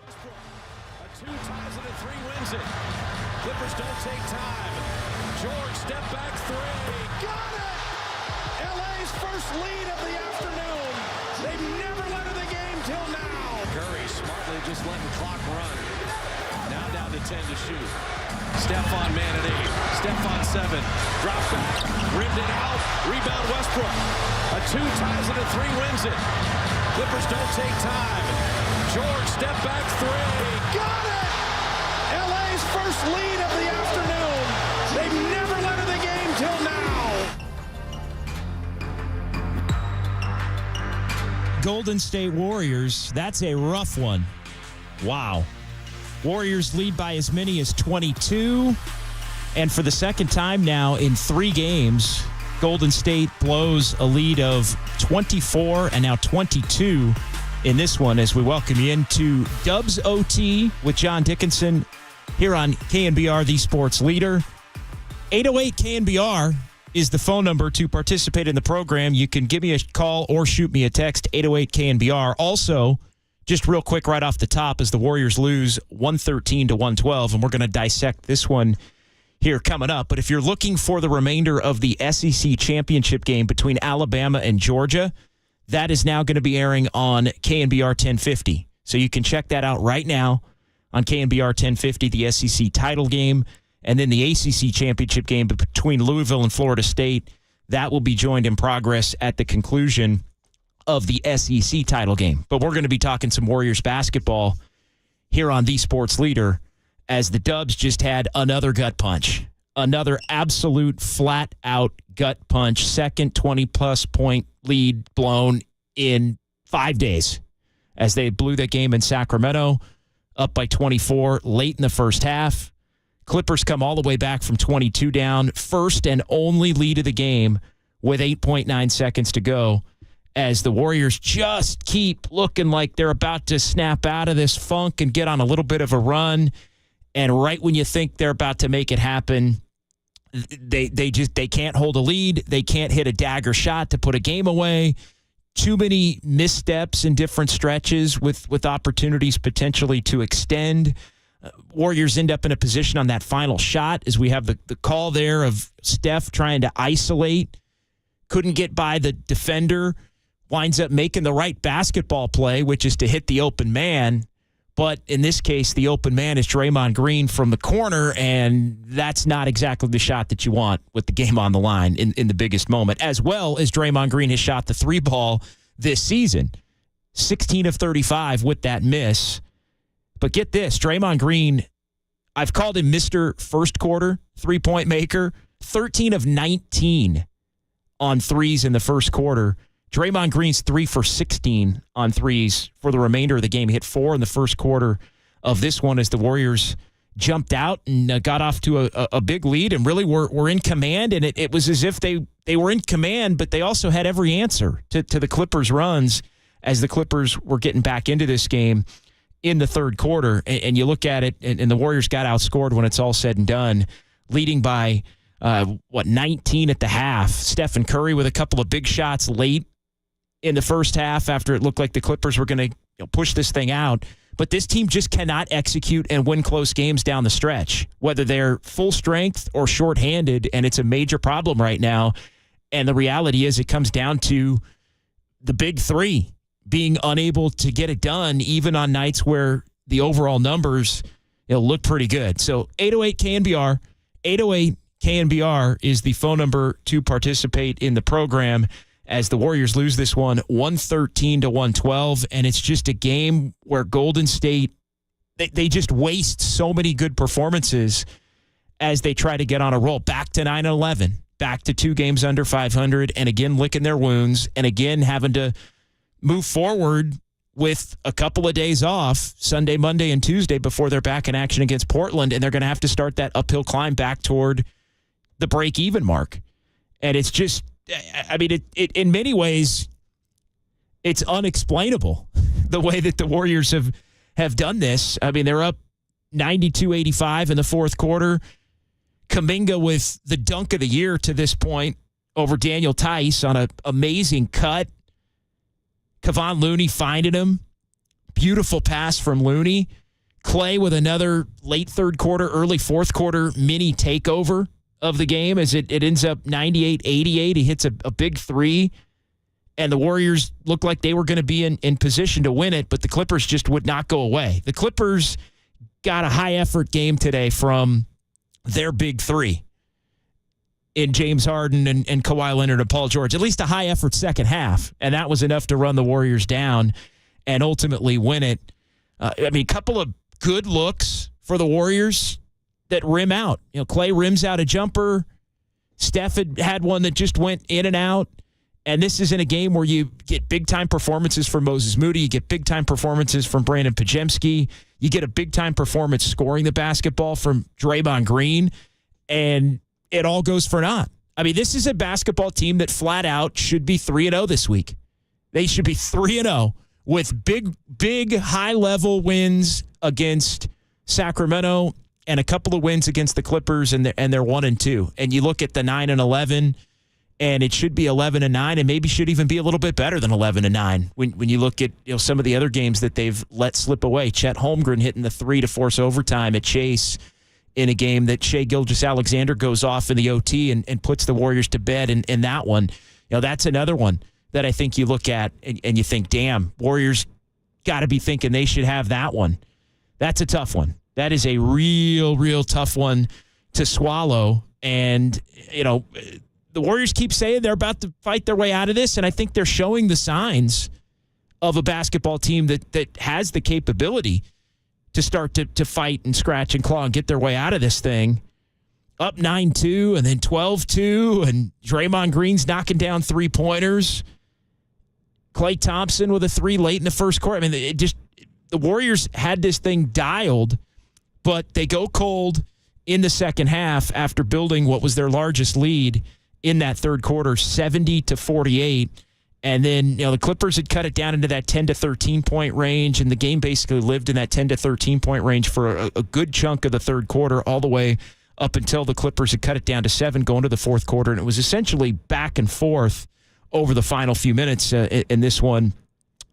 A 2 ties it, a 3 wins it. Clippers don't take time. George, step back 3. Got it! LA's first lead of the afternoon. They've never led in the game till now. Curry smartly just letting the clock run. Now down to 10 to shoot. Stephon man at 8. Stephon 7. Drop back. Rimmed it out. Rebound Westbrook. A 2 ties it, a 3 wins it. Clippers don't take time. George, step back 3. Got it! LA's first lead of the afternoon. They've never led in the game till now. Golden State Warriors, that's a rough one. Wow. Warriors lead by as many as 22. And for the second time now in 3 games, Golden State blows a lead of 24 and now 22 in this one as we welcome you into Dubs OT with John Dickinson here on KNBR, the sports leader. 808 KNBR is the phone number to participate in the program. You can give me a call or shoot me a text, 808 KNBR. Also, just real quick right off the top, as the Warriors lose 113 to 112, and we're going to dissect this one here coming up. But if you're looking for the remainder of the SEC championship game between Alabama and Georgia, that is now going to be airing on KNBR 1050. So you can check that out right now on KNBR 1050, the SEC title game, and then the ACC championship game between Louisville and Florida State. That will be joined in progress at the conclusion of the SEC title game. But we're going to be talking some Warriors basketball here on The Sports Leader as the Dubs just had another gut punch. Another absolute flat-out gut punch. Second 20-plus point lead blown in 5 days as they blew that game in Sacramento, up by 24 late in the first half. Clippers come all the way back from 22 down, first and only lead of the game with 8.9 seconds to go as the Warriors just keep looking like they're about to snap out of this funk and get on a little bit of a run. And right when you think they're about to make it happen, they can't hold a lead. They can't hit a dagger shot to put a game away. Too many missteps in different stretches with opportunities potentially to extend. Warriors end up in a position on that final shot as we have the call there of Steph trying to isolate. Couldn't get by the defender. Winds up making the right basketball play, which is to hit the open man. But in this case, the open man is Draymond Green from the corner, and that's not exactly the shot that you want with the game on the line in the biggest moment, as well as Draymond Green has shot the 3 ball this season. 16 of 35 with that miss. But get this, Draymond Green, I've called him Mr. First Quarter 3-point maker, 13 of 19 on threes in the first quarter. Draymond Green's 3 for 16 on threes for the remainder of the game. He hit 4 in the first quarter of this one as the Warriors jumped out and got off to a big lead and really were in command. And it was as if they were in command, but they also had every answer to the Clippers' runs as the Clippers were getting back into this game in the third quarter. And you look at it, and the Warriors got outscored when it's all said and done, leading by, 19 at the half. Stephen Curry with a couple of big shots late in the first half after it looked like the Clippers were going to push this thing out. But this team just cannot execute and win close games down the stretch, whether they're full strength or shorthanded, and it's a major problem right now. And the reality is it comes down to the big 3 being unable to get it done, even on nights where the overall numbers look pretty good. So 808 KNBR, 808 KNBR is the phone number to participate in the program as the Warriors lose this one 113 to 112. And it's just a game where Golden State, they just waste so many good performances as they try to get on a roll. Back to 9-11, back to 2 games under 500, and again licking their wounds, and again having to move forward with a couple of days off, Sunday, Monday, and Tuesday, before they're back in action against Portland, and they're going to have to start that uphill climb back toward the break-even mark. And it's just, I mean, it in many ways, it's unexplainable the way that the Warriors have done this. I mean, they're up 92-85 in the fourth quarter. Kuminga with the dunk of the year to this point over Daniel Tice on an amazing cut. Kevon Looney finding him. Beautiful pass from Looney. Clay with another late third quarter, early fourth quarter mini takeover of the game as it ends up 98-88. He hits a big three, and the Warriors looked like they were going to be in position to win it, but the Clippers just would not go away. The Clippers got a high-effort game today from their big three in James Harden and Kawhi Leonard and Paul George. At least a high-effort second half, and that was enough to run the Warriors down and ultimately win it. A couple of good looks for the Warriors that rim out. Clay rims out a jumper. Steph had one that just went in and out. And this isn't a game where you get big-time performances from Moses Moody. You get big-time performances from Brandon Pajemski. You get a big-time performance scoring the basketball from Draymond Green. And it all goes for naught. This is a basketball team that flat out should be 3-0 this week. They should be 3-0 with big, high-level wins against Sacramento and a couple of wins against the Clippers, and they're 1-2. And you look at the 9-11, and it should be 11-9, and maybe should even be a little bit better than 11-9 when you look at some of the other games that they've let slip away. Chet Holmgren hitting the three to force overtime at Chase in a game that Shai Gilgeous-Alexander goes off in the OT and puts the Warriors to bed in that one. That's another one that I think you look at and you think, damn, Warriors got to be thinking they should have that one. That's a tough one. That is a real tough one to swallow. And, the Warriors keep saying they're about to fight their way out of this, and I think they're showing the signs of a basketball team that has the capability to start to fight and scratch and claw and get their way out of this thing. Up 9-2 and then 12-2, and Draymond Green's knocking down three-pointers. Klay Thompson with a three late in the first quarter. The Warriors had this thing dialed, but they go cold in the second half after building what was their largest lead in that third quarter, 70-48. And then, the Clippers had cut it down into that 10 to 13 point range, and the game basically lived in that 10 to 13 point range for a good chunk of the third quarter, all the way up until the Clippers had cut it down to 7 going to the fourth quarter. And it was essentially back and forth over the final few minutes in this one.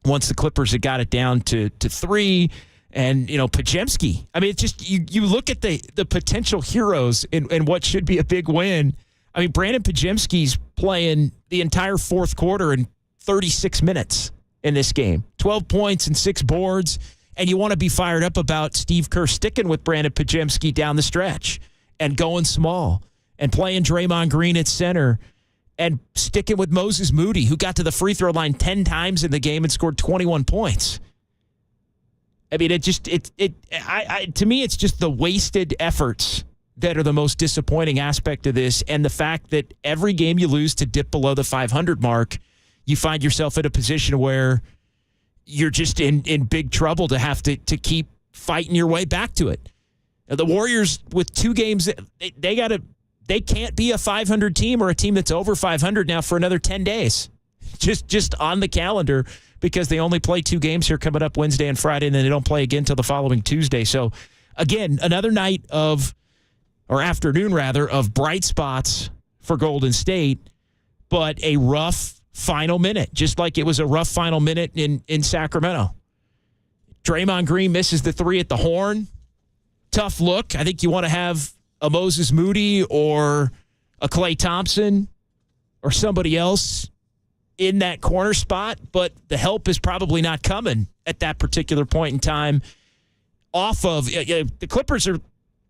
Once the Clippers had got it down to 3, and, Pajemski. It's just, you look at the potential heroes in what should be a big win. Brandon Pajemski's playing the entire fourth quarter in 36 minutes in this game. 12 points and 6 boards. And you want to be fired up about Steve Kerr sticking with Brandon Pajemski down the stretch and going small and playing Draymond Green at center and sticking with Moses Moody, who got to the free throw line 10 times in the game and scored 21 points. To me, it's just the wasted efforts that are the most disappointing aspect of this, and the fact that every game you lose to dip below the 500 mark, you find yourself in a position where you're just in big trouble to have to keep fighting your way back to it. Now, the Warriors, with 2 games, they can't be a 500 team or a team that's over 500 now for another 10 days, just on the calendar, because they only play 2 games here coming up Wednesday and Friday, and then they don't play again until the following Tuesday. So, again, another night afternoon of bright spots for Golden State, but a rough final minute, just like it was a rough final minute in Sacramento. Draymond Green misses the 3 at the horn. Tough look. I think you want to have a Moses Moody or a Klay Thompson or somebody else in that corner spot, but the help is probably not coming at that particular point in time. The Clippers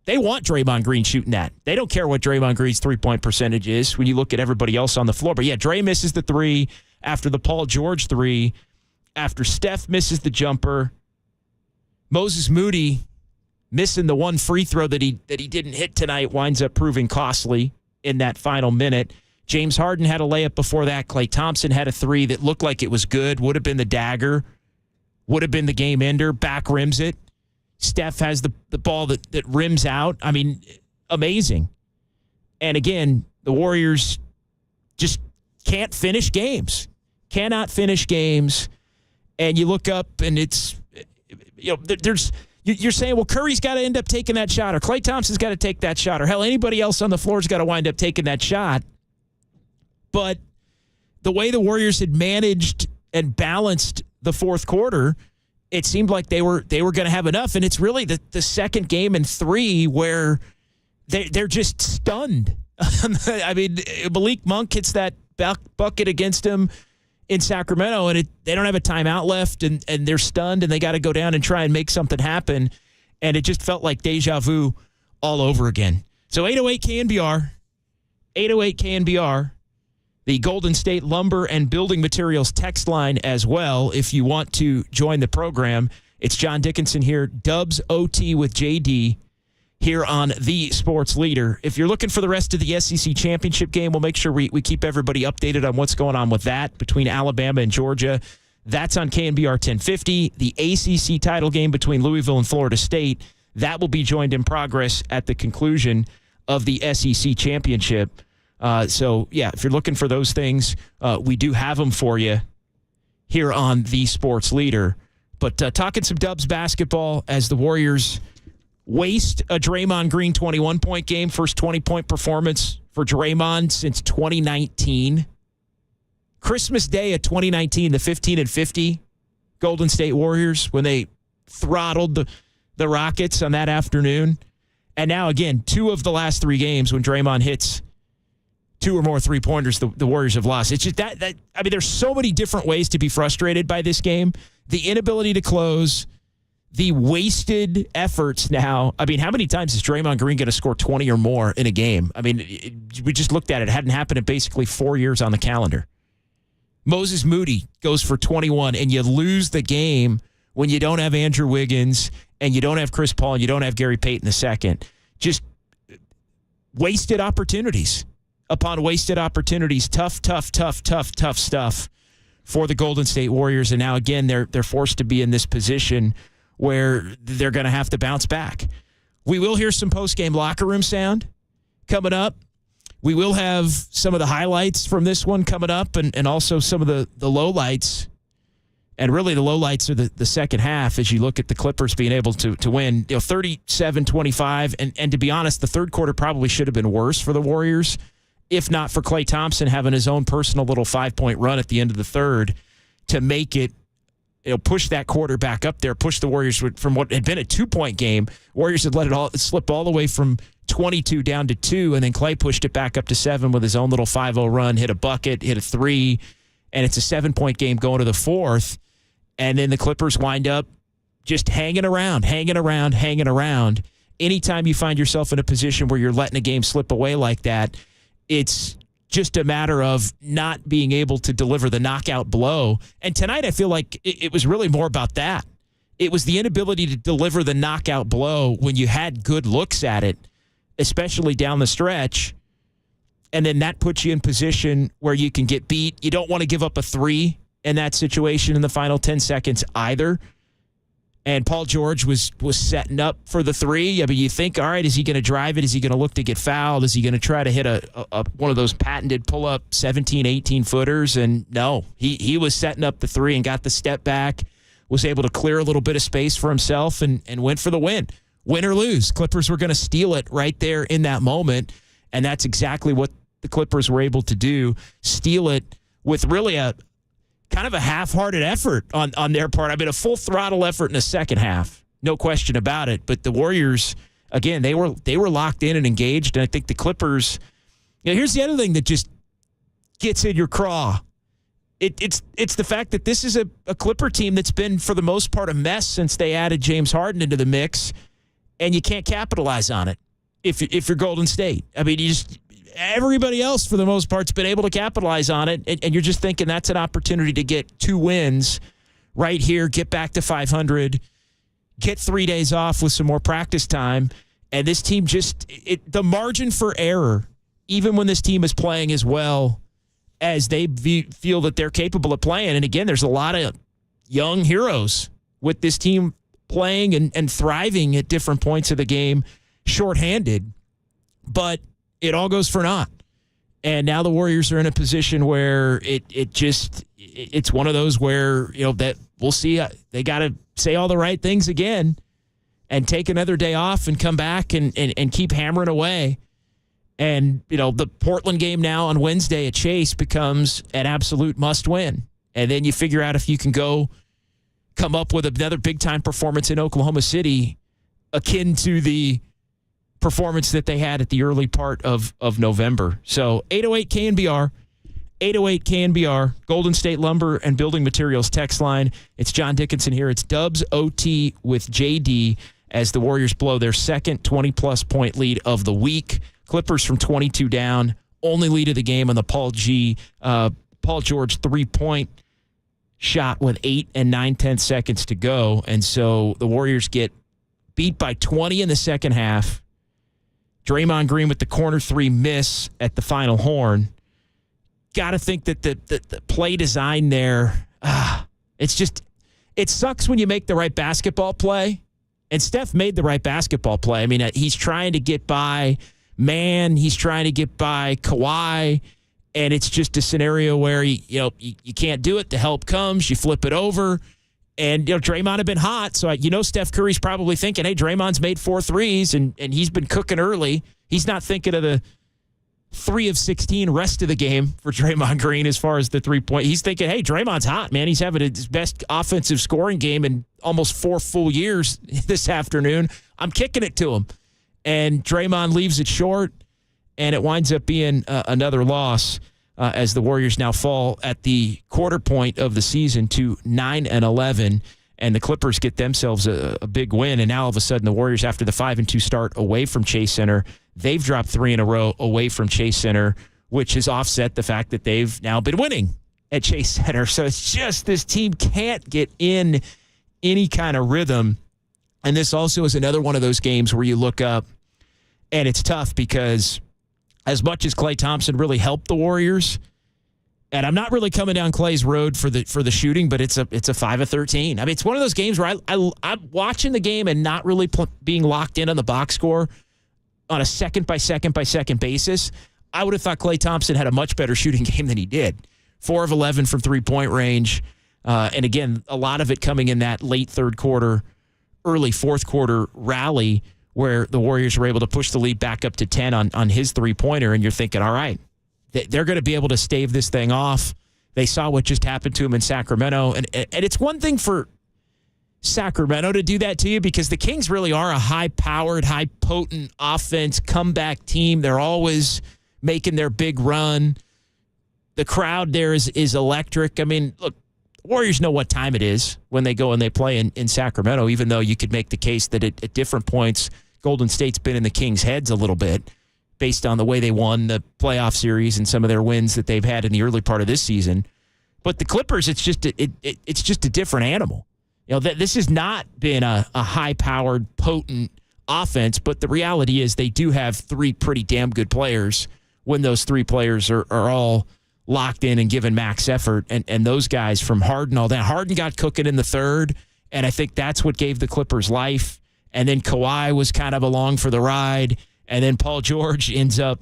they want Draymond Green shooting that. They don't care what Draymond Green's three-point percentage is when you look at everybody else on the floor. But, Dre misses the 3 after the Paul George 3, after Steph misses the jumper. Moses Moody missing the 1 free throw that he didn't hit tonight winds up proving costly in that final minute. James Harden had a layup before that. Klay Thompson had a 3 that looked like it was good, would have been the dagger, would have been the game ender, back rims it. Steph has the ball that rims out. Amazing. And again, the Warriors just can't finish games. Cannot finish games. And you look up and it's, you're saying, well, Curry's got to end up taking that shot, or Klay Thompson's got to take that shot, or hell, anybody else on the floor's got to wind up taking that shot. But the way the Warriors had managed and balanced the fourth quarter, it seemed like they were going to have enough. And it's really the second game in 3 where they're just stunned. I mean, Malik Monk hits that bucket against him in Sacramento, and they don't have a timeout left, and they're stunned, and they got to go down and try and make something happen. And it just felt like deja vu all over again. So 808 KNBR, 808 KNBR, the Golden State Lumber and Building Materials text line as well. If you want to join the program, it's John Dickinson here, Dubs OT with JD here on The Sports Leader. If you're looking for the rest of the SEC championship game, we'll make sure we keep everybody updated on what's going on with that between Alabama and Georgia. That's on KNBR 1050. The ACC title game between Louisville and Florida State, that will be joined in progress at the conclusion of the SEC championship. So, yeah, if you're looking for those things, we do have them for you here on The Sports Leader. But talking some Dubs basketball as the Warriors waste a Draymond Green 21-point game, first 20-point performance for Draymond since 2019. Christmas Day of 2019, the 15-50 Golden State Warriors, when they throttled the Rockets on that afternoon. And now, again, 2 of the last 3 games when Draymond hits 2 or more three-pointers, the Warriors have lost. It's just that I mean, there's so many different ways to be frustrated by this game. The inability to close, the wasted efforts now. I mean, how many times is Draymond Green going to score 20 or more in a game? I mean, we just looked at it. It hadn't happened in basically 4 years on the calendar. Moses Moody goes for 21, and you lose the game when you don't have Andrew Wiggins and you don't have Chris Paul and you don't have Gary Payton II. Just wasted opportunities upon wasted opportunities. Tough stuff for the Golden State Warriors. And now, again, they're forced to be in this position where they're going to have to bounce back. We will hear some post-game locker room sound coming up. We will have some of the highlights from this one coming up and also some of the lowlights. And really the lowlights are the second half as you look at the Clippers being able to win 37-25. And to be honest, the third quarter probably should have been worse for the Warriors, if not for Klay Thompson having his own personal little 5-point run at the end of the third to make it, push that quarter back up there, push the Warriors from what had been a 2-point game. Warriors had let it slip all the way from 22 down to 2, and then Klay pushed it back up to 7 with his own little 5-0 run, hit a bucket, hit a 3, and it's a 7-point game going to the fourth. And then the Clippers wind up just hanging around. Anytime you find yourself in a position where you're letting a game slip away like that, it's just a matter of not being able to deliver the knockout blow. And tonight I feel like it was really more about that. It was the inability to deliver the knockout blow when you had good looks at it, especially down the stretch. And then that puts you in position where you can get beat. You don't want to give up a 3 in that situation in the final 10 seconds either. And Paul George was setting up for the 3. I mean, you think, all right, is he going to drive it? Is he going to look to get fouled? Is he going to try to hit a one of those patented pull-up 17, 18-footers? And no, he was setting up the 3 and got the step back, was able to clear a little bit of space for himself and went for the win. Win or lose, Clippers were going to steal it right there in that moment, and that's exactly what the Clippers were able to do, steal it with really a kind of a half-hearted effort on their part. I mean, a full throttle effort in the second half, no question about it. But the Warriors, again, they were locked in and engaged. And I think the Clippers, here's the other thing that just gets in your craw. It's the fact that this is a Clipper team that's been, for the most part, a mess since they added James Harden into the mix, and you can't capitalize on it if you're Golden State. I mean, everybody else, for the most part, has been able to capitalize on it, and you're just thinking that's an opportunity to get 2 wins right here, get back to 500, get 3 days off with some more practice time, and this team the margin for error, even when this team is playing as well as they feel that they're capable of playing, and again, there's a lot of young heroes with this team playing and thriving at different points of the game, shorthanded, but it all goes for naught. And now the Warriors are in a position where it's one of those where, that we'll see. They got to say all the right things again and take another day off and come back and keep hammering away. And, the Portland game now on Wednesday at Chase becomes an absolute must win. And then you figure out if you can go come up with another big-time performance in Oklahoma City akin to the performance that they had at the early part of November. So 808 KNBR, 808 KNBR, Golden State Lumber and Building Materials text line. It's John Dickinson here. It's Dubs OT with JD as the Warriors blow their second 20-plus point lead of the week. Clippers from 22 down, only lead of the game on the Paul George three-point shot with 8 and 9/10 seconds to go. And so the Warriors get beat by 20 in the second half. Draymond Green with the corner three miss at the final horn. Got to think that the play design there, it sucks when you make the right basketball play. And Steph made the right basketball play. I mean, he's trying to get by Man. He's trying to get by Kawhi. And it's just a scenario where, you can't do it. The help comes. You flip it over. And, Draymond had been hot. So, Steph Curry's probably thinking, hey, Draymond's made 4 threes, and he's been cooking early. He's not thinking of the 3 of 16 rest of the game for Draymond Green as far as the three-point. He's thinking, hey, Draymond's hot, man. He's having his best offensive scoring game in almost 4 full years this afternoon. I'm kicking it to him. And Draymond leaves it short, and it winds up being another loss. As the Warriors now fall at the quarter point of the season to 9-11, and the Clippers get themselves a big win. And now all of a sudden the Warriors, after the 5-2 start away from Chase Center, they've dropped 3 in a row away from Chase Center, which has offset the fact that they've now been winning at Chase Center. So it's just this team can't get in any kind of rhythm. And this also is another one of those games where you look up, and it's tough because as much as Klay Thompson really helped the Warriors, and I'm not really coming down Klay's road for the shooting, but it's a 5 of 13. I mean, it's one of those games where I'm watching the game and not really being locked in on the box score on a second by second basis. I would have thought Klay Thompson had a much better shooting game than he did. 4 of 11 from three-point range, and again, a lot of it coming in that late third quarter, early fourth quarter rally, where the Warriors were able to push the lead back up to 10 on his three-pointer, and you're thinking, all right, they're going to be able to stave this thing off. They saw what just happened to him in Sacramento, and it's one thing for Sacramento to do that to you because the Kings really are a high-powered, high-potent offense comeback team. They're always making their big run. The crowd there is electric. I mean, look, Warriors know what time it is when they go and they play in Sacramento, even though you could make the case that at different points Golden State's been in the Kings' heads a little bit based on the way they won the playoff series and some of their wins that they've had in the early part of this season. But the Clippers, it's just a different animal. This has not been a high-powered, potent offense, but the reality is they do have 3 pretty damn good players when those 3 players are all locked in and given max effort. And those guys from Harden, all that. Harden got cooking in the third, and I think that's what gave the Clippers life. And then Kawhi was kind of along for the ride. And then Paul George ends up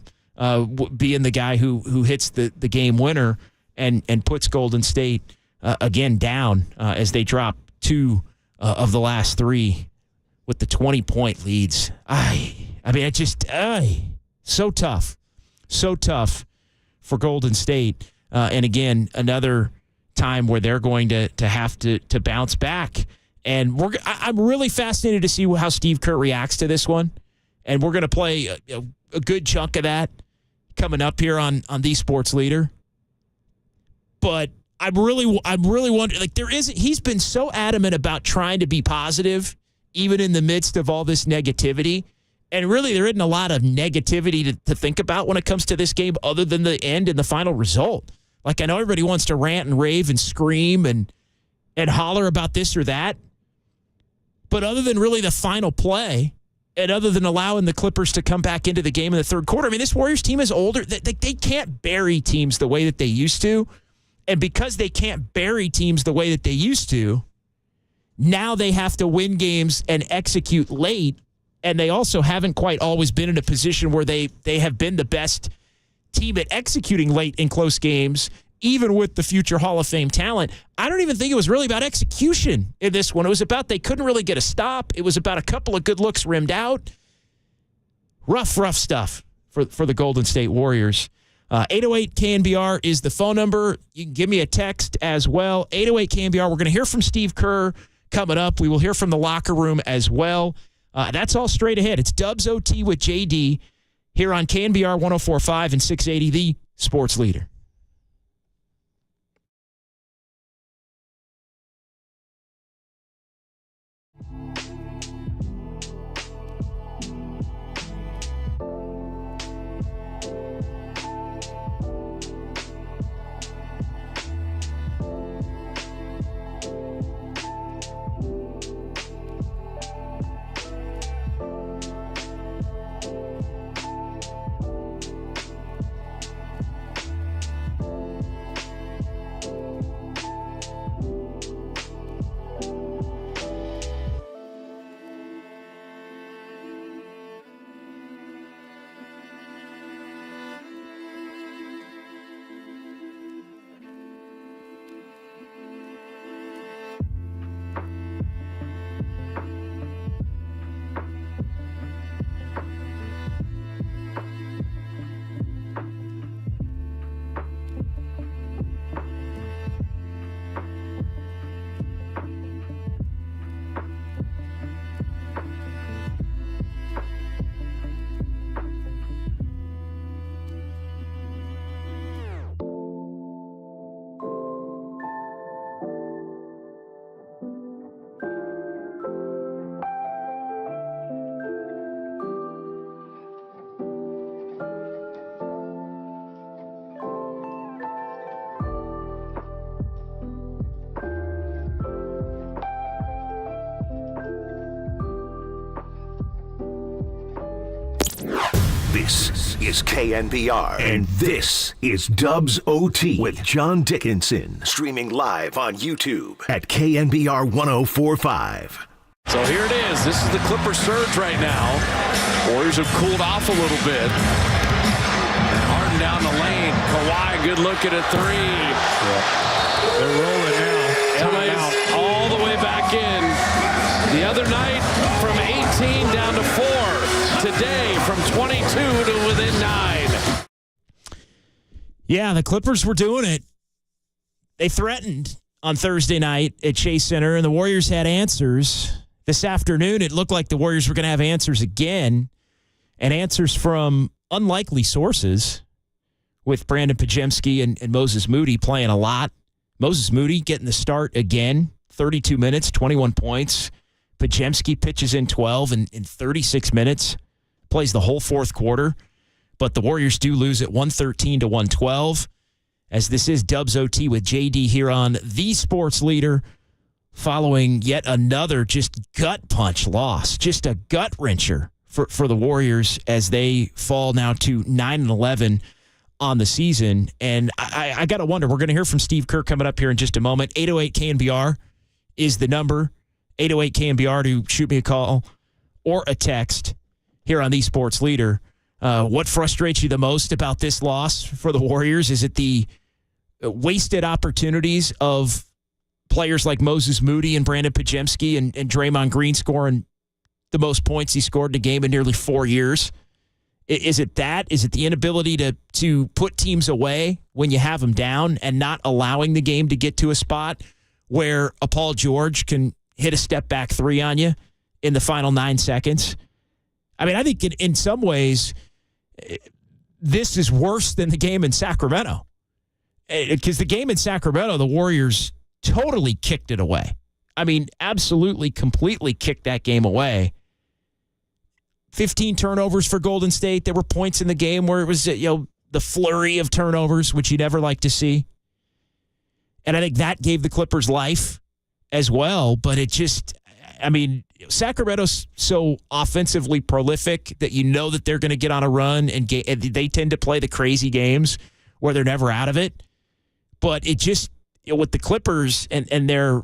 being the guy who hits the game winner and puts Golden State again down as they drop 2 of the last 3 with the 20-point leads. So tough for Golden State. And again, another time where they're going to have to bounce back. And I'm really fascinated to see how Steve Kerr reacts to this one. And we're going to play a good chunk of that coming up here on The Sports Leader. But I'm really wondering, he's been so adamant about trying to be positive, even in the midst of all this negativity. And really, there isn't a lot of negativity to think about when it comes to this game other than the end and the final result. Like, I know everybody wants to rant and rave and scream and holler about this or that. But other than really the final play, and other than allowing the Clippers to come back into the game in the third quarter, I mean, this Warriors team is older. They can't bury teams the way that they used to. And because they can't bury teams the way that they used to, now they have to win games and execute late. And they also haven't quite always been in a position where they have been the best team at executing late in close games, even with the future Hall of Fame talent. I don't even think it was really about execution in this one. It was about they couldn't really get a stop. It was about a couple of good looks rimmed out. Rough stuff for the Golden State Warriors. 808 KNBR is the phone number. You can give me a text as well. 808 KNBR. We're going to hear from Steve Kerr coming up. We will hear from the locker room as well. That's all straight ahead. It's Dubs OT with JD here on KNBR 104.5 and 680, the sports leader. This is KNBR, and this is Dubs OT with John Dickinson, streaming live on YouTube at KNBR 104.5. So here it is. This is the Clippers surge right now. Warriors have cooled off a little bit. Harden down the lane. Kawhi, good look at a three. Yeah. They're rolling now. LA's all the way back in. The other night, from 18 down to 4. Today, from 22 to within 9. Yeah, the Clippers were doing it. They threatened on Thursday night at Chase Center, and the Warriors had answers. This afternoon, it looked like the Warriors were going to have answers again, and answers from unlikely sources, with Brandon Pajemski and Moses Moody playing a lot. Moses Moody getting the start again, 32 minutes, 21 points. Pajemski pitches in 12 in 36 minutes, plays the whole fourth quarter. But the Warriors do lose at 113 to 112. As this is Dubs OT with JD here on the sports leader, following yet another just gut punch loss, just a gut wrencher for the Warriors as they fall now to 9-11 on the season. And I got to wonder, we're going to hear from Steve Kerr coming up here in just a moment. 808 KNBR is the number. 808 KNBR to shoot me a call or a text here on the sports leader. What frustrates you the most about this loss for the Warriors? Is it the wasted opportunities of players like Moses Moody and Brandon Pajemski and Draymond Green scoring the most points he scored in a game in nearly 4 years? Is it that? Is it the inability to put teams away when you have them down and not allowing the game to get to a spot where a Paul George can hit a step-back three on you in the final 9 seconds? I mean, I think in some ways, this is worse than the game in Sacramento. Because the game in Sacramento, the Warriors totally kicked it away. I mean, absolutely, completely kicked that game away. 15 turnovers for Golden State. There were points in the game where it was, the flurry of turnovers, which you never like to see. And I think that gave the Clippers life as well. But it just, I mean, Sacramento's so offensively prolific that you know that they're going to get on a run, and they tend to play the crazy games where they're never out of it. But it just, with the Clippers, and they're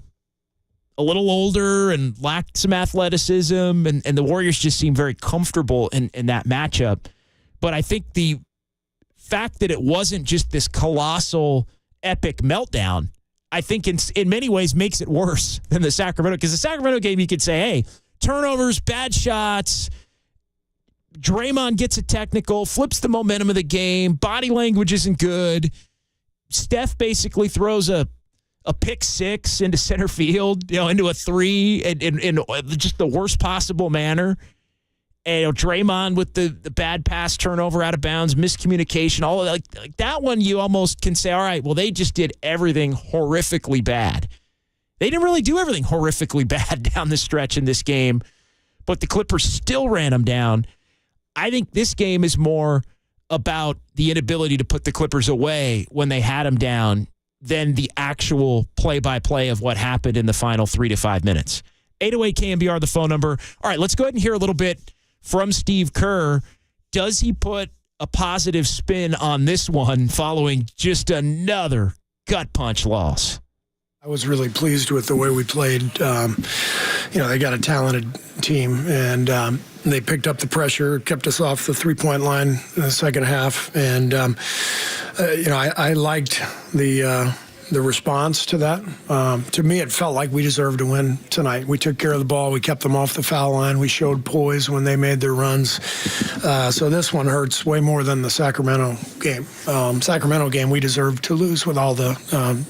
a little older and lacked some athleticism, and the Warriors just seem very comfortable in that matchup. But I think the fact that it wasn't just this colossal, epic meltdown, I think in many ways makes it worse than the Sacramento. Because the Sacramento game, you could say, hey, turnovers, bad shots, Draymond gets a technical, flips the momentum of the game. Body language isn't good. Steph basically throws a pick six into center field, into a three in just the worst possible manner. And Draymond with the bad pass turnover out of bounds, miscommunication, all of that. Like that one, you almost can say, all right, well, they just did everything horrifically bad. They didn't really do everything horrifically bad down the stretch in this game, but the Clippers still ran them down. I think this game is more about the inability to put the Clippers away when they had them down than the actual play-by-play of what happened in the final 3 to 5 minutes. 808 KNBR, the phone number. All right, let's go ahead and hear a little bit from Steve Kerr. Does he put a positive spin on this one following just another gut punch loss? I was really pleased with the way we played. They got a talented team, and they picked up the pressure, kept us off the three-point line in the second half. And, I liked the response to that. To me, it felt like we deserved to win tonight. We took care of the ball. We kept them off the foul line. We showed poise when they made their runs. So this one hurts way more than the Sacramento game. Sacramento game, we deserved to lose with all the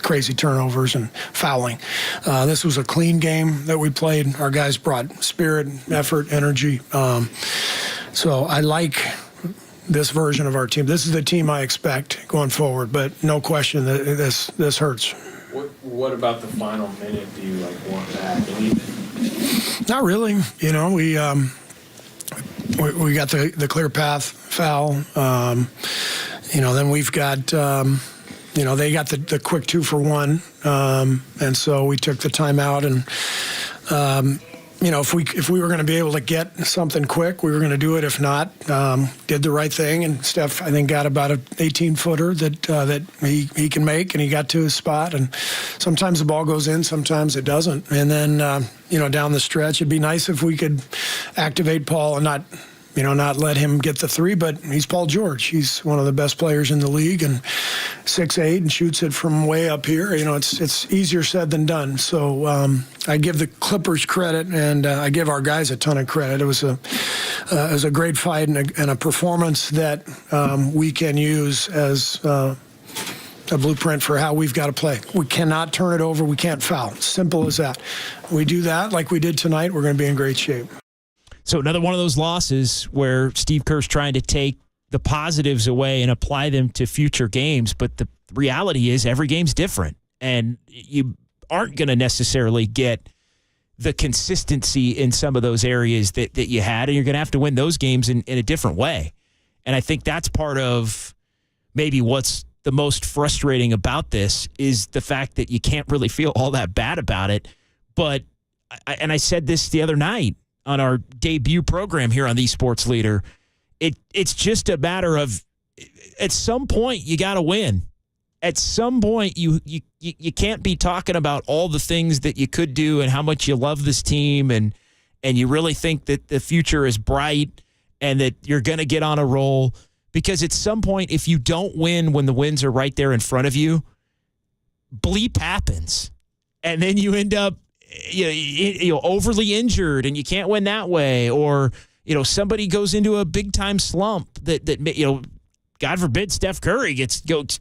crazy turnovers and fouling. This was a clean game that we played. Our guys brought spirit, effort, energy. So I like this version of our team. This is the team I expect going forward, but no question that this hurts. What about the final minute do you want back? Anything? Not really. We got the clear path foul. Then we've got they got the quick 2-for-1, and so we took the timeout. And if we were going to be able to get something quick, we were going to do it. If not, did the right thing. And Steph, I think, got about an 18-footer that he can make, and he got to his spot. And sometimes the ball goes in, sometimes it doesn't. And then down the stretch, it'd be nice if we could activate Paul and not let him get the three, but he's Paul George. He's one of the best players in the league, and 6'8", and shoots it from way up here. It's easier said than done. So I give the Clippers credit, and I give our guys a ton of credit. It was a great fight and a performance that we can use as a blueprint for how we've got to play. We cannot turn it over. We can't foul. Simple as that. We do that like we did tonight, we're going to be in great shape. So another one of those losses where Steve Kerr's trying to take the positives away and apply them to future games. But the reality is every game's different, and you aren't going to necessarily get the consistency in some of those areas that you had, and you're going to have to win those games in a different way. And I think that's part of maybe what's the most frustrating about this is the fact that you can't really feel all that bad about it. But I said this the other night on our debut program here on the Sports Leader, it's just a matter of at some point you got to win. At some point you can't be talking about all the things that you could do and how much you love this team and you really think that the future is bright and that you're going to get on a roll, because at some point if you don't win when the wins are right there in front of you, bleep happens, and then you end up overly injured and you can't win that way, or somebody goes into a big time slump that God forbid Steph Curry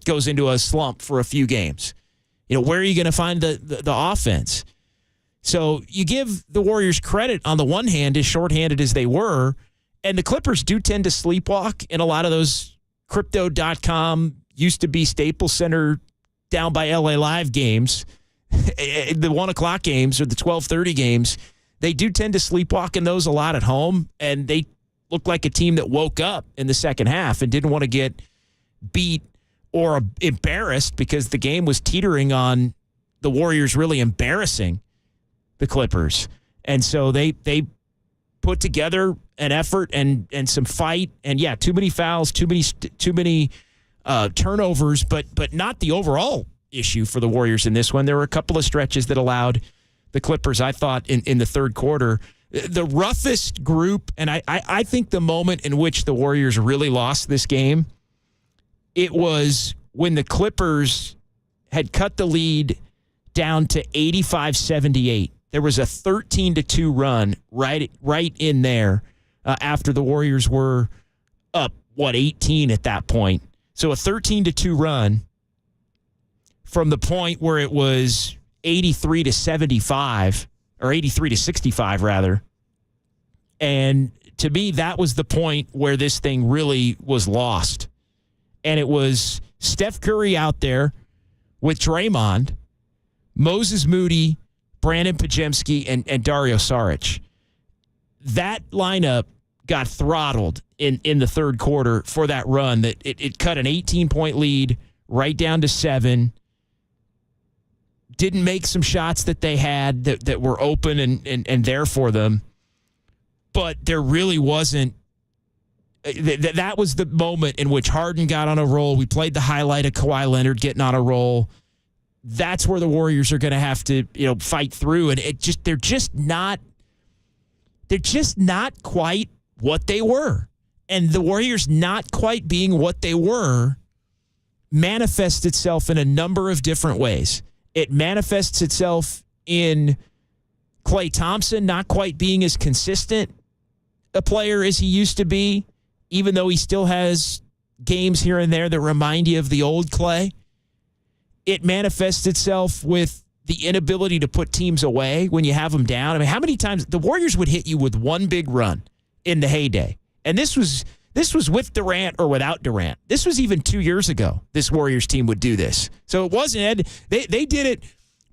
goes into a slump for a few games. Where are you going to find the offense? So you give the Warriors credit on the one hand, as shorthanded as they were, and the Clippers do tend to sleepwalk in a lot of those Crypto.com used to be Staples Center down by LA Live games. The 1 o'clock games or the 12:30 games, they do tend to sleepwalk in those a lot at home, and they look like a team that woke up in the second half and didn't want to get beat or embarrassed, because the game was teetering on the Warriors really embarrassing the Clippers. And so they put together an effort and some fight, and too many fouls, too many turnovers, but not the overall issue for the Warriors in this one. There were a couple of stretches that allowed the Clippers, I thought, in the third quarter. The roughest group, and I think the moment in which the Warriors really lost this game, it was when the Clippers had cut the lead down to 85-78. There was a 13-2 run right in there after the Warriors were up, 18 at that point. So a 13-2 run from the point where it was 83-75, or 83-65 rather. And to me, that was the point where this thing really was lost. And it was Steph Curry out there with Draymond, Moses Moody, Brandon Podziemski, and Dario Saric. That lineup got throttled in the third quarter for that run. That it cut an 18-point lead right down to 7. Didn't make some shots that they had that were open and there for them. But there really wasn't. That was the moment in which Harden got on a roll. We played the highlight of Kawhi Leonard getting on a roll. That's where the Warriors are going to have to, fight through. And they're just not quite what they were. And the Warriors not quite being what they were manifests itself in a number of different ways. It manifests itself in Klay Thompson not quite being as consistent a player as he used to be, even though he still has games here and there that remind you of the old Klay. It manifests itself with the inability to put teams away when you have them down. I mean, how many times the Warriors would hit you with one big run in the heyday? And this was with Durant or without Durant. This was even 2 years ago. This Warriors team would do this. So it wasn't. They did it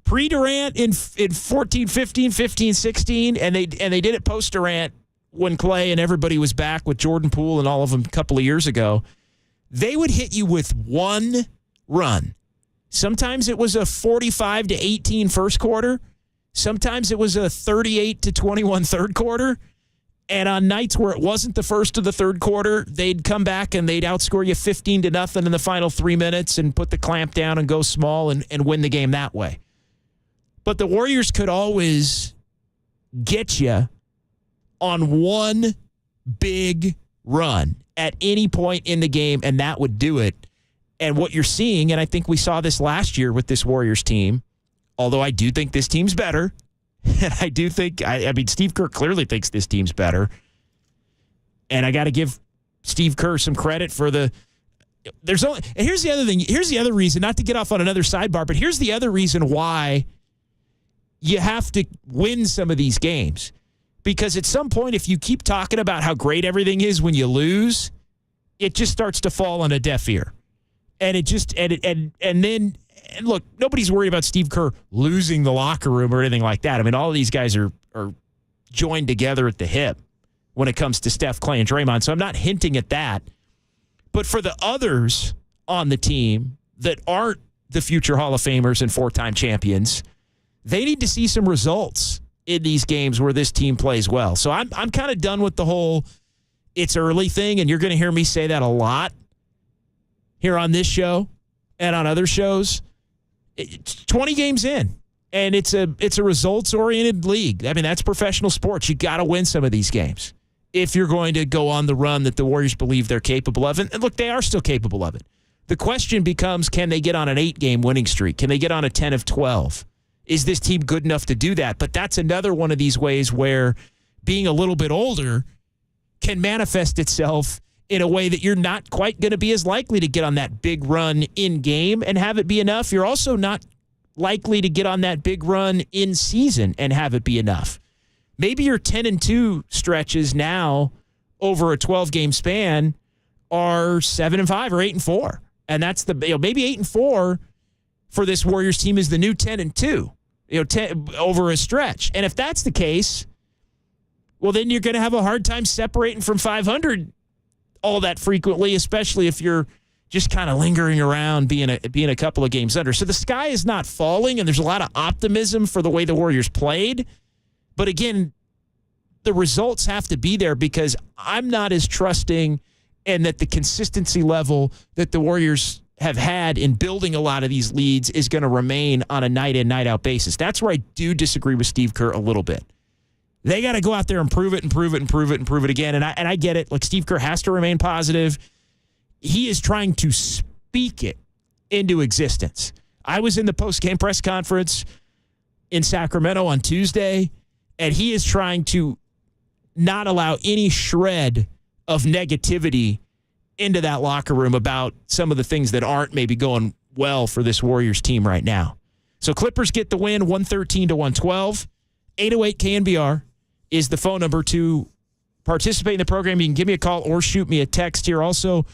pre-Durant in 14, 15, 15, 16, and they did it post-Durant when Klay and everybody was back with Jordan Poole and all of them a couple of years ago. They would hit you with one run. Sometimes it was a 45-18 first quarter. Sometimes it was a 38-21 third quarter. And on nights where it wasn't the first of the third quarter, they'd come back and they'd outscore you 15-0 in the final 3 minutes and put the clamp down and go small and win the game that way. But the Warriors could always get you on one big run at any point in the game, and that would do it. And what you're seeing, and I think we saw this last year with this Warriors team, although I do think this team's better, and I do think, I mean, Steve Kerr clearly thinks this team's better. And I got to give Steve Kerr some credit for and here's the other thing. Here's the other reason, not to get off on another sidebar, but here's the other reason why you have to win some of these games. Because at some point, if you keep talking about how great everything is when you lose, it just starts to fall on a deaf ear. And it just, and look, nobody's worried about Steve Kerr losing the locker room or anything like that. I mean, all of these guys are joined together at the hip when it comes to Steph, Klay, and Draymond. So I'm not hinting at that. But for the others on the team that aren't the future Hall of Famers and 4-time champions, they need to see some results in these games where this team plays well. So I'm kind of done with the whole it's early thing, and you're going to hear me say that a lot here on this show and on other shows. It's 20 games in, and it's a results-oriented league. I mean, that's professional sports. You got to win some of these games if you're going to go on the run that the Warriors believe they're capable of. And look, they are still capable of it. The question becomes, can they get on an 8-game winning streak? Can they get on a 10 of 12? Is this team good enough to do that? But that's another one of these ways where being a little bit older can manifest itself in a way that you're not quite going to be as likely to get on that big run in game and have it be enough. You're also not likely to get on that big run in season and have it be enough. Maybe your 10-2 stretches now over a 12-game span are 7-5 or 8-4. And that's maybe 8-4 for this Warriors team is the new 10-2, 10 over a stretch. And if that's the case, well, then you're going to have a hard time separating from 500 all that frequently, especially if you're just kind of lingering around being a couple of games under. So the sky is not falling, and there's a lot of optimism for the way the Warriors played. But again, the results have to be there because I'm not as trusting and that the consistency level that the Warriors have had in building a lot of these leads is going to remain on a night-in, night-out basis. That's where I do disagree with Steve Kerr a little bit. They got to go out there and prove it and prove it and prove it and prove it again. And I get it. Like, Steve Kerr has to remain positive. He is trying to speak it into existence. I was in the post-game press conference in Sacramento on Tuesday, and he is trying to not allow any shred of negativity into that locker room about some of the things that aren't maybe going well for this Warriors team right now. So Clippers get the win, 113-112. 808 KNBR is the phone number to participate in the program. You can give me a call or shoot me a text here. Also,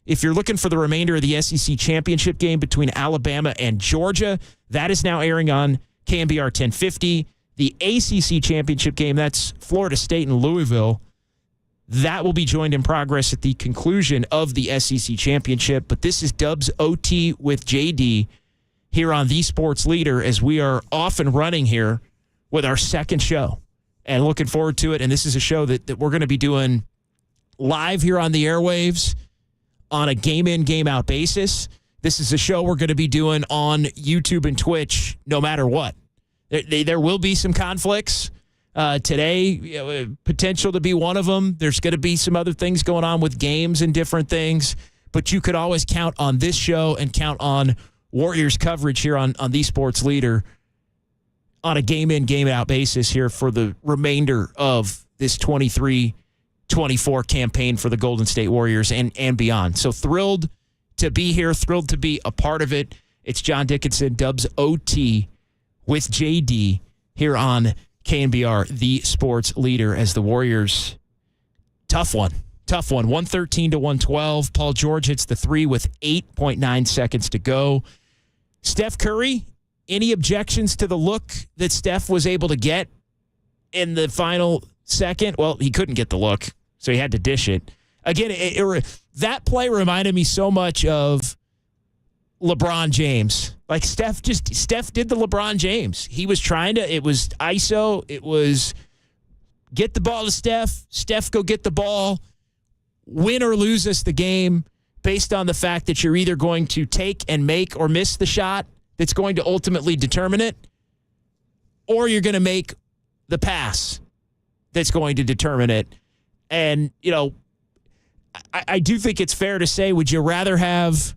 if you're looking for the remainder of the SEC championship game between Alabama and Georgia, that is now airing on KNBR 1050. The ACC championship game, that's Florida State and Louisville, that will be joined in progress at the conclusion of the SEC championship. But this is Dubs OT with JD here on The Sports Leader as we are off and running here with our second show and looking forward to it. And this is a show that we're going to be doing live here on the airwaves on a game-in, game-out basis. This is a show we're going to be doing on YouTube and Twitch no matter what. There will be some conflicts. Today, potential to be one of them. There's going to be some other things going on with games and different things, but you could always count on this show and count on Warriors coverage here on The Sports Leader on a game-in, game-out basis here for the remainder of this 23-24 campaign for the Golden State Warriors and beyond. So thrilled to be here, thrilled to be a part of it. It's John Dickinson, Dubs OT with JD here on KNBR, The Sports Leader, as the Warriors, tough one, 113-112. Paul George hits the three with 8.9 seconds to go. Steph Curry, any objections to the look that Steph was able to get in the final second? Well, he couldn't get the look, so he had to dish it. Again, that play reminded me so much of LeBron James. Like Steph did the LeBron James. He was trying to, it was ISO, it was get the ball to Steph go get the ball, win or lose us the game based on the fact that you're either going to take and make or miss the shot that's going to ultimately determine it, or you're going to make the pass that's going to determine it. And, you know, I do think it's fair to say, would you rather have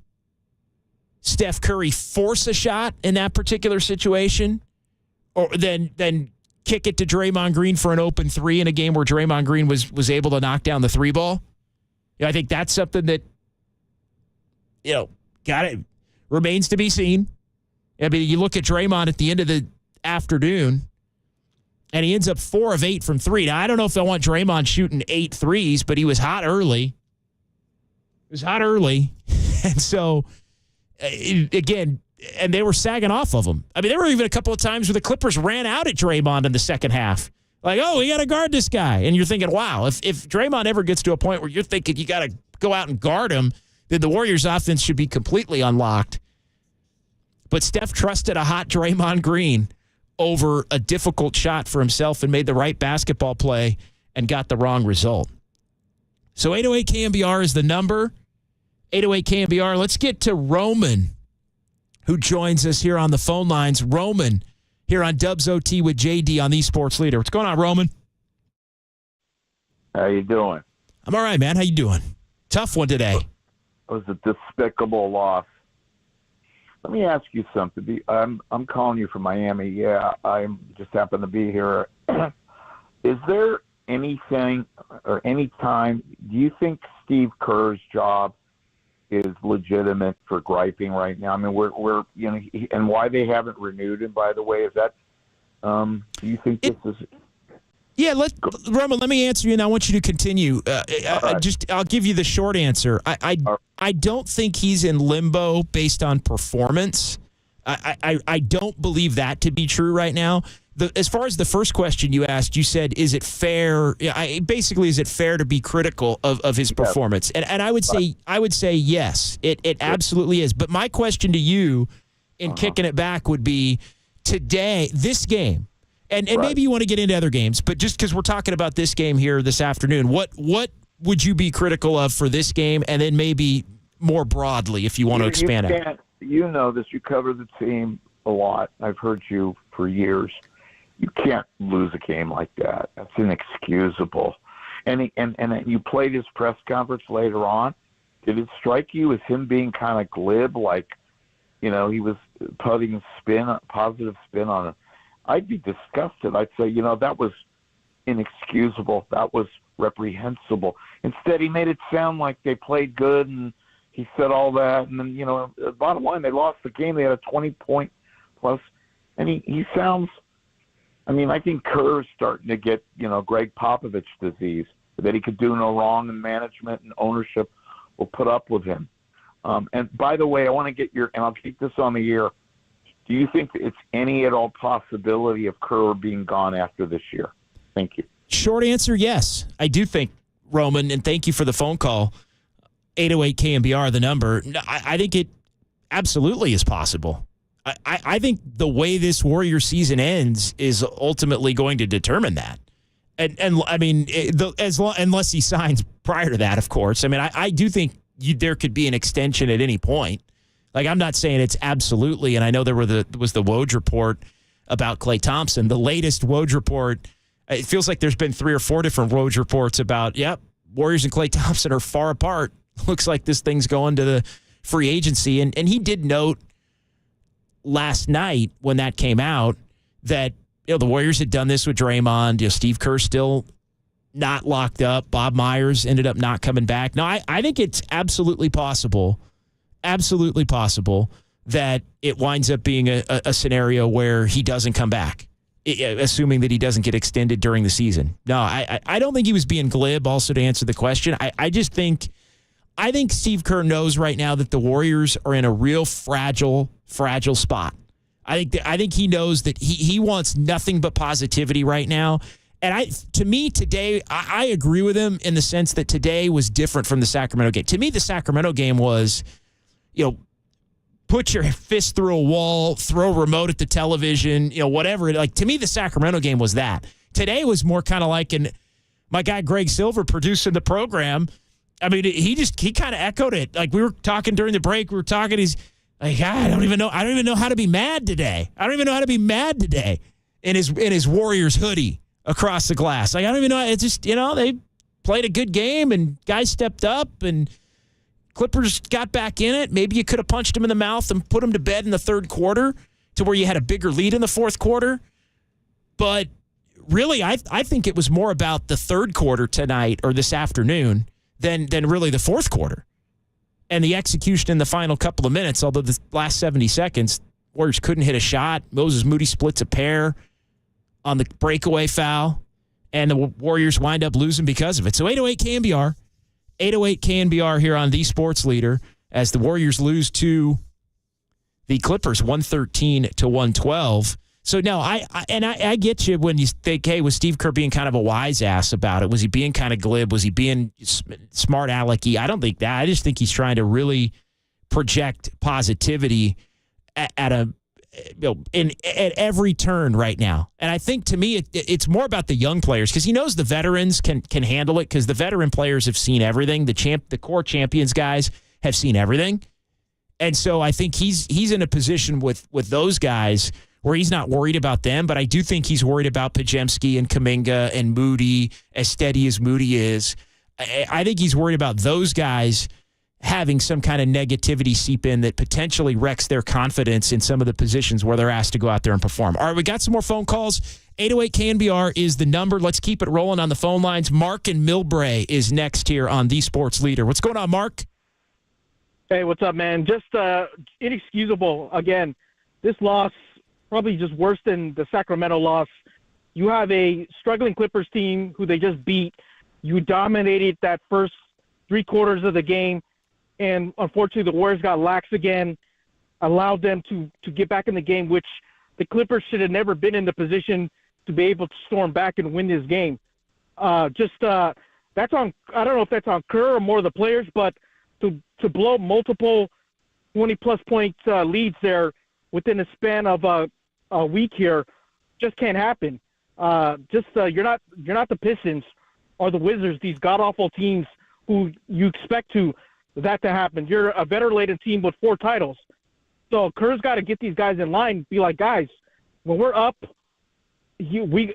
Steph Curry force a shot in that particular situation or then kick it to Draymond Green for an open three in a game where Draymond Green was able to knock down the three ball? You know, I think that's something that, you know, remains to be seen. I mean, you look at Draymond at the end of the afternoon, and he ends up 4 of 8 from three. Now, I don't know if I want Draymond shooting 8 threes, but he was hot early. And so, again, and they were sagging off of him. I mean, there were even a couple of times where the Clippers ran out at Draymond in the second half. Like, oh, we got to guard this guy. And you're thinking, wow, if Draymond ever gets to a point where you're thinking you got to go out and guard him, then the Warriors' offense should be completely unlocked. But Steph trusted a hot Draymond Green over a difficult shot for himself and made the right basketball play and got the wrong result. So 808 KNBR is the number. 808 KNBR. Let's get to Roman, who joins us here on the phone lines. Roman, here on Dubs OT with JD on The Sports Leader. What's going on, Roman? How you doing? I'm all right, man. How you doing? Tough one today. It was a despicable loss. Let me ask you something. I'm calling you from Miami. Yeah, I just happen to be here. Is there anything or any time, do you think Steve Kerr's job is legitimate for griping right now? I mean, we're you know, and why they haven't renewed him, by the way, is that, do you think this is... Yeah, Roman, let me answer you, and I want you to continue. Right. I'll give you the short answer. I don't think he's in limbo based on performance. I don't believe that to be true right now. As far as the first question you asked, you said, is it fair? Basically, is it fair to be critical of his performance? And I would say yes, it absolutely is. But my question to you, in kicking it back, would be today, this game. And maybe you want to get into other games, but just because we're talking about this game here this afternoon, what would you be critical of for this game, and then maybe more broadly if you want to expand it? You know this. You cover the team a lot. I've heard you for years. You can't lose a game like that. That's inexcusable. And you played his press conference later on. Did it strike you as him being kind of glib, like, you know, he was putting positive spin on it? I'd be disgusted. I'd say, you know, that was inexcusable. That was reprehensible. Instead, he made it sound like they played good, and he said all that. And then, bottom line, they lost the game. They had a 20-point plus. And he sounds, I think Kerr's starting to get, Greg Popovich disease, that he could do no wrong, and management and ownership will put up with him. And by the way, I want to get and I'll keep this on the air. Do you think it's any at all possibility of Kerr being gone after this year? Thank you. Short answer, yes. I do think, Roman, and thank you for the phone call. 808 KNBR, the number. I think it absolutely is possible. I think the way this Warrior season ends is ultimately going to determine that. And unless he signs prior to that, of course. I do think there could be an extension at any point. Like, I'm not saying it's absolutely, and I know there was the Woj report about Klay Thompson. The latest Woj report, it feels like there's been 3 or 4 different Woj reports about, Warriors and Klay Thompson are far apart. Looks like this thing's going to the free agency. And he did note last night when that came out that the Warriors had done this with Draymond. Steve Kerr still not locked up. Bob Myers ended up not coming back. No, I think it's absolutely possible that it winds up being a scenario where he doesn't come back, assuming that he doesn't get extended during the season. No, I don't think he was being glib. Also, to answer the question, I think Steve Kerr knows right now that the Warriors are in a real fragile spot. I think he knows that he wants nothing but positivity right now. And to me, today, I agree with him in the sense that today was different from the Sacramento game. To me, the Sacramento game was, put your fist through a wall, throw a remote at the television, whatever. Like, to me, the Sacramento game was that. Today was more kind of like my guy Greg Silver producing the program. He kind of echoed it. Like, we were talking during the break. He's like, I don't even know how to be mad today. In his Warriors hoodie across the glass. Like, I don't even know. It's just, they played a good game and guys stepped up and Clippers got back in it. Maybe you could have punched him in the mouth and put him to bed in the third quarter to where you had a bigger lead in the fourth quarter. But really, I think it was more about the third quarter tonight or this afternoon than really the fourth quarter. And the execution in the final couple of minutes, although the last 70 seconds, Warriors couldn't hit a shot. Moses Moody splits a pair on the breakaway foul, and the Warriors wind up losing because of it. So 808 KNBR. 808 KNBR here on The Sports Leader as the Warriors lose to the Clippers 113-112. So, no, I get you when you think, hey, was Steve Kerr being kind of a wise ass about it? Was he being kind of glib? Was he being smart alecky? I don't think that. I just think he's trying to really project positivity at every turn right now. And I think, to me, it's more about the young players because he knows the veterans can handle it because the veteran players have seen everything. The core champions guys have seen everything. And so I think he's in a position with those guys where he's not worried about them, but I do think he's worried about Podziemski and Kuminga and Moody, as steady as Moody is. I think he's worried about those guys having some kind of negativity seep in that potentially wrecks their confidence in some of the positions where they're asked to go out there and perform. All right, we got some more phone calls. 808 KNBR is the number. Let's keep it rolling on the phone lines. Mark in Millbrae is next here on The Sports Leader. What's going on, Mark? Hey, what's up, man? Just inexcusable. Again, this loss probably just worse than the Sacramento loss. You have a struggling Clippers team who they just beat. You dominated that first 3 quarters of the game. And unfortunately, the Warriors got lax again, allowed them to get back in the game, which the Clippers should have never been in the position to be able to storm back and win this game. That's on. I don't know if that's on Kerr or more of the players, but to blow multiple 20-plus point leads there within the span of a week here just can't happen. You're not the Pistons or the Wizards, these god-awful teams who you expect that to happen. You're a veteran-laden team with 4 titles. So Kerr's got to get these guys in line, be like, guys, when we're up, a huge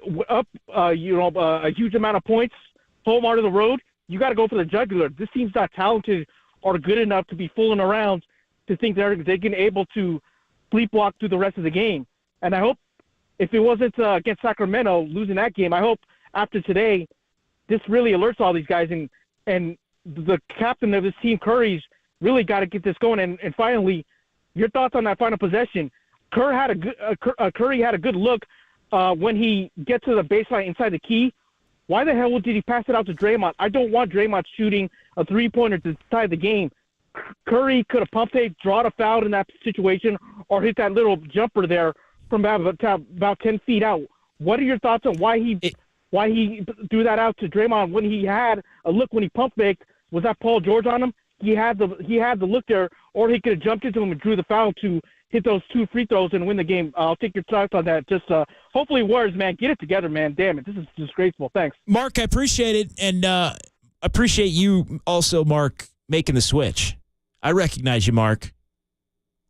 amount of points, home out of the road, you got to go for the jugular. This team's not talented or good enough to be fooling around to think they can able to sleepwalk through the rest of the game. And I hope if it wasn't against Sacramento losing that game, I hope after today, this really alerts all these guys, and the captain of this team, Curry's really got to get this going. And finally, your thoughts on that final possession. Curry had a good look when he gets to the baseline inside the key. Why the hell did he pass it out to Draymond? I don't want Draymond shooting a three-pointer to decide the game. Curry could have pump fake, drawn a foul in that situation, or hit that little jumper there from about 10 feet out. What are your thoughts on why he threw that out to Draymond when he had a look when he pump faked? Was that Paul George on him? He had the look there, or he could have jumped into him and drew the foul to hit those 2 free throws and win the game. I'll take your thoughts on that. Just hopefully, Warriors, man, get it together, man. Damn it, this is disgraceful. Thanks, Mark. I appreciate it, and appreciate you also, Mark, making the switch. I recognize you, Mark.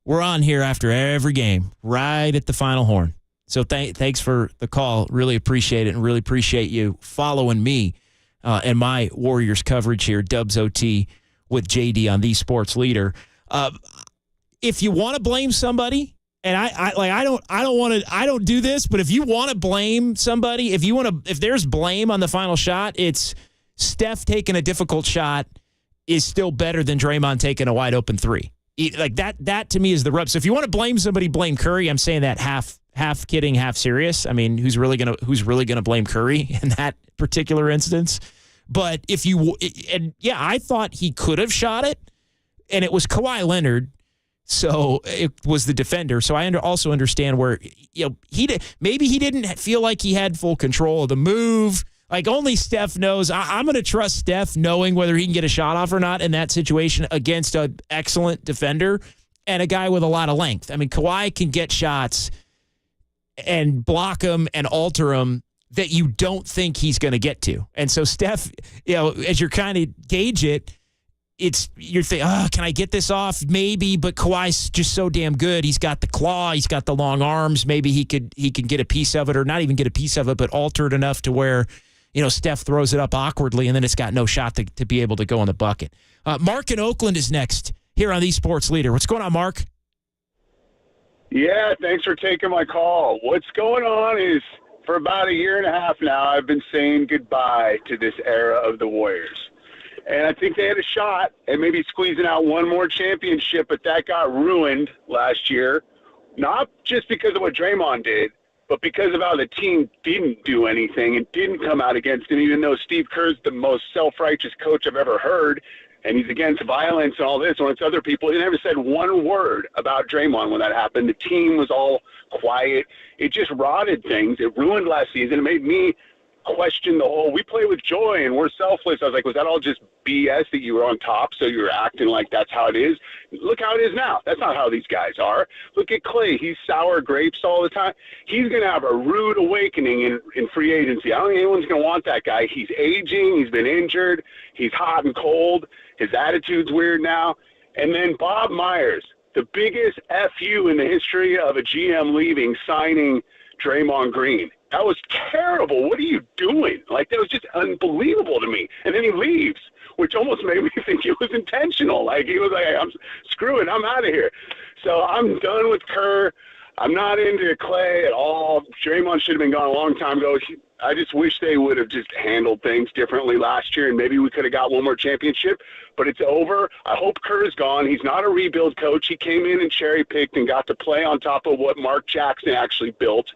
We're on here after every game, right at the final horn. So thanks for the call. Really appreciate it, and really appreciate you following me and my Warriors coverage here, Dubs OT with JD on the Sports Leader. If you want to blame somebody, and I don't do this, but if you want to blame somebody, if there's blame on the final shot, it's Steph taking a difficult shot is still better than Draymond taking a wide open three. Like that to me is the rub. So if you want to blame somebody, blame Curry. I'm saying that half kidding, half serious. I mean, who's really gonna blame Curry in that particular instance? But I thought he could have shot it, and it was Kawhi Leonard, so it was the defender. So I also understand where maybe he didn't feel like he had full control of the move. Like only Steph knows. I'm going to trust Steph knowing whether he can get a shot off or not in that situation against an excellent defender and a guy with a lot of length. I mean, Kawhi can get shots and block them and alter them that you don't think he's going to get to. And so Steph, as you're kind of gauge it, you're thinking, can I get this off? Maybe, but Kawhi's just so damn good. He's got the claw, he's got the long arms. Maybe he can get a piece of it, or not even get a piece of it, but alter it enough to where Steph throws it up awkwardly, and then it's got no shot to be able to go in the bucket. Mark in Oakland is next here on the Sports Leader. What's going on, Mark? Yeah, thanks for taking my call. What's going on is for about a year and a half now, I've been saying goodbye to this era of the Warriors. And I think they had a shot at maybe squeezing out one more championship, but that got ruined last year, not just because of what Draymond did, but because of how the team didn't do anything and didn't come out against him, even though Steve Kerr's the most self-righteous coach I've ever heard, and he's against violence and all this, when it's other people. He never said one word about Draymond when that happened. The team was all quiet. It just rotted things. It ruined last season. It made me question the whole, we play with joy and we're selfless. I was like, was that all just BS that you were on top, so you were acting like that's how it is? Look how it is now. That's not how these guys are. Look at Clay. He's sour grapes all the time. He's going to have a rude awakening in free agency. I don't think anyone's going to want that guy. He's aging. He's been injured. He's hot and cold. His attitude's weird now. And then Bob Myers, the biggest FU in the history of a GM leaving, signing Draymond Green. That was terrible. What are you doing? Like, that was just unbelievable to me. And then he leaves, which almost made me think it was intentional. Like, he was like, I'm screwing, I'm out of here. So I'm done with Kerr. I'm not into Clay at all. Draymond should have been gone a long time ago. I just wish they would have just handled things differently last year, and maybe we could have got one more championship, but it's over. I hope Kerr's gone. He's not a rebuild coach. He came in and cherry-picked and got to play on top of what Mark Jackson actually built.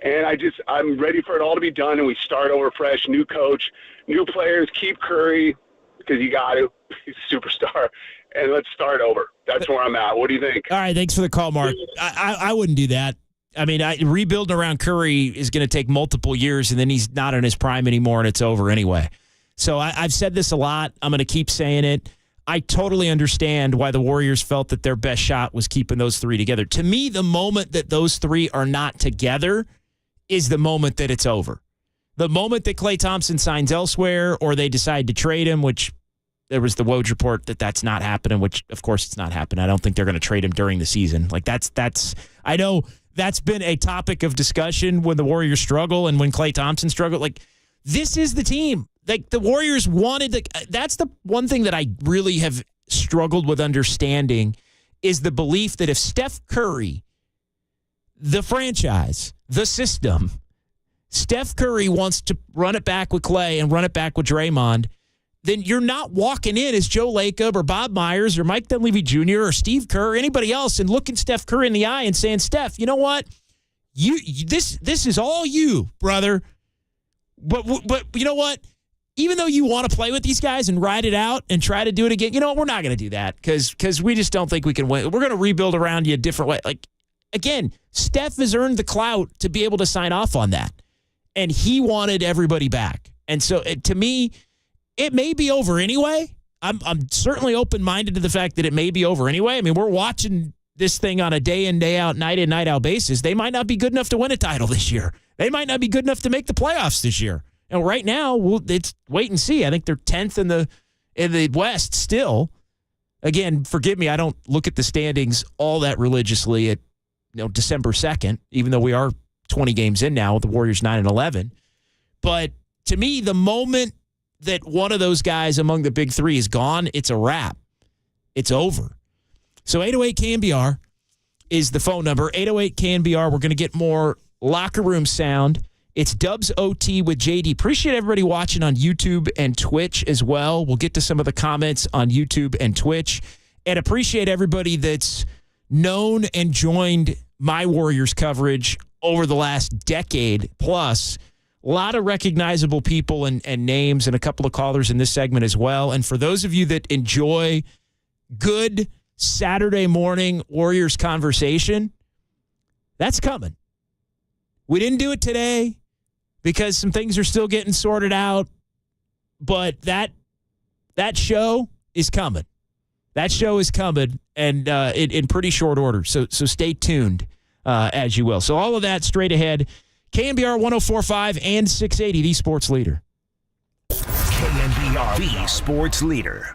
And I'm ready for it all to be done, and we start over fresh, new coach, new players, keep Curry, because you got to. He's a superstar. And let's start over. That's where I'm at. What do you think? All right, thanks for the call, Mark. I wouldn't do that. I mean, rebuilding around Curry is going to take multiple years, and then he's not in his prime anymore, and it's over anyway. So I've said this a lot. I'm going to keep saying it. I totally understand why the Warriors felt that their best shot was keeping those three together. To me, the moment that those three are not together is the moment that it's over. The moment that Klay Thompson signs elsewhere or they decide to trade him, which there was the Woj report that's not happening, which, of course, it's not happening. I don't think they're going to trade him during the season. Like, I know that's been a topic of discussion when the Warriors struggle and when Klay Thompson struggled. Like, this is the team. Like, the Warriors that's the one thing that I really have struggled with understanding is the belief that if Steph Curry, the franchise, the system, Steph Curry wants to run it back with Clay and run it back with Draymond, then you're not walking in as Joe Lacob or Bob Myers or Mike Dunleavy Jr. or Steve Kerr or anybody else and looking Steph Curry in the eye and saying, Steph, you know what? This is all you, brother. But you know what? Even though you want to play with these guys and ride it out and try to do it again, you know what? We're not going to do that because we just don't think we can win. We're going to rebuild around you a different way. Like, again, Steph has earned the clout to be able to sign off on that. And he wanted everybody back. And so, to me, it may be over anyway. I'm certainly open-minded to the fact that it may be over anyway. I mean, we're watching this thing on a day in, day out, night in, night out basis. They might not be good enough to win a title this year. They might not be good enough to make the playoffs this year. And right now, it's wait and see. I think they're 10th in the West still. Again, forgive me, I don't look at the standings all that religiously at December 2nd, even though we are 20 games in now with the Warriors 9-11. But to me, the moment that one of those guys among the big three is gone, it's a wrap. It's over. So 808 KNBR is the phone number. 808 KNBR. We're going to get more locker room sound. It's Dubs OT with JD. Appreciate everybody watching on YouTube and Twitch as well. We'll get to some of the comments on YouTube and Twitch. And appreciate everybody that's known and joined my Warriors coverage over the last decade plus. A lot of recognizable people and names and a couple of callers in this segment as well. And for those of you that enjoy good Saturday morning Warriors conversation, that's coming. We didn't do it today because some things are still getting sorted out, but that show is coming. That show is coming, and in pretty short order. So stay tuned, as you will. So all of that straight ahead. KNBR 104.5 and 680, the sports leader. KNBR, the sports leader.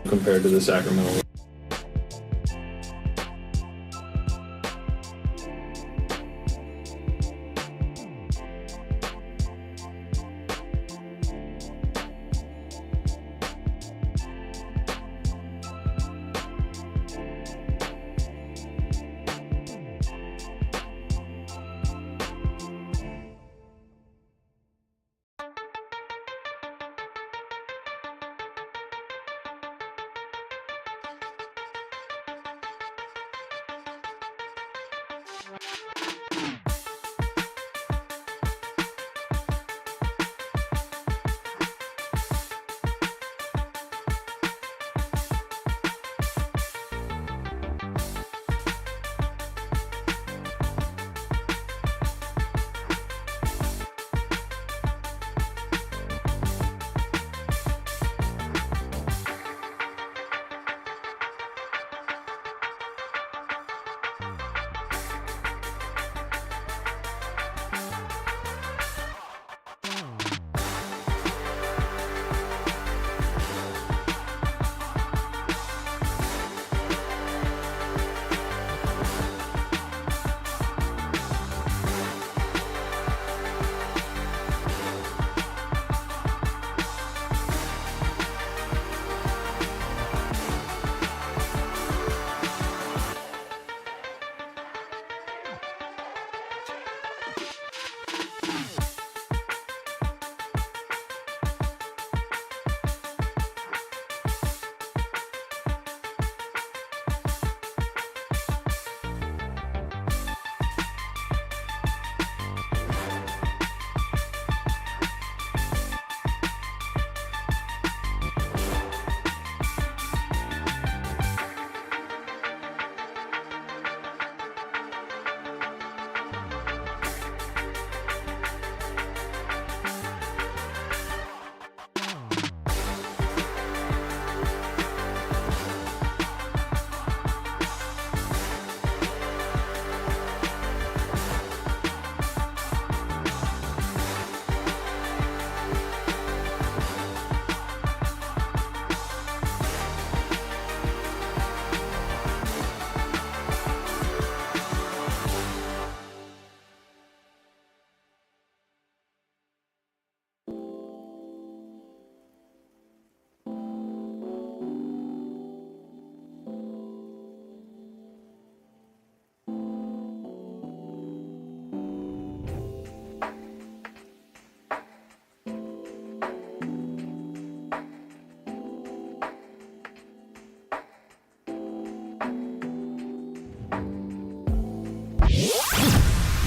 Compared to the Sacramento.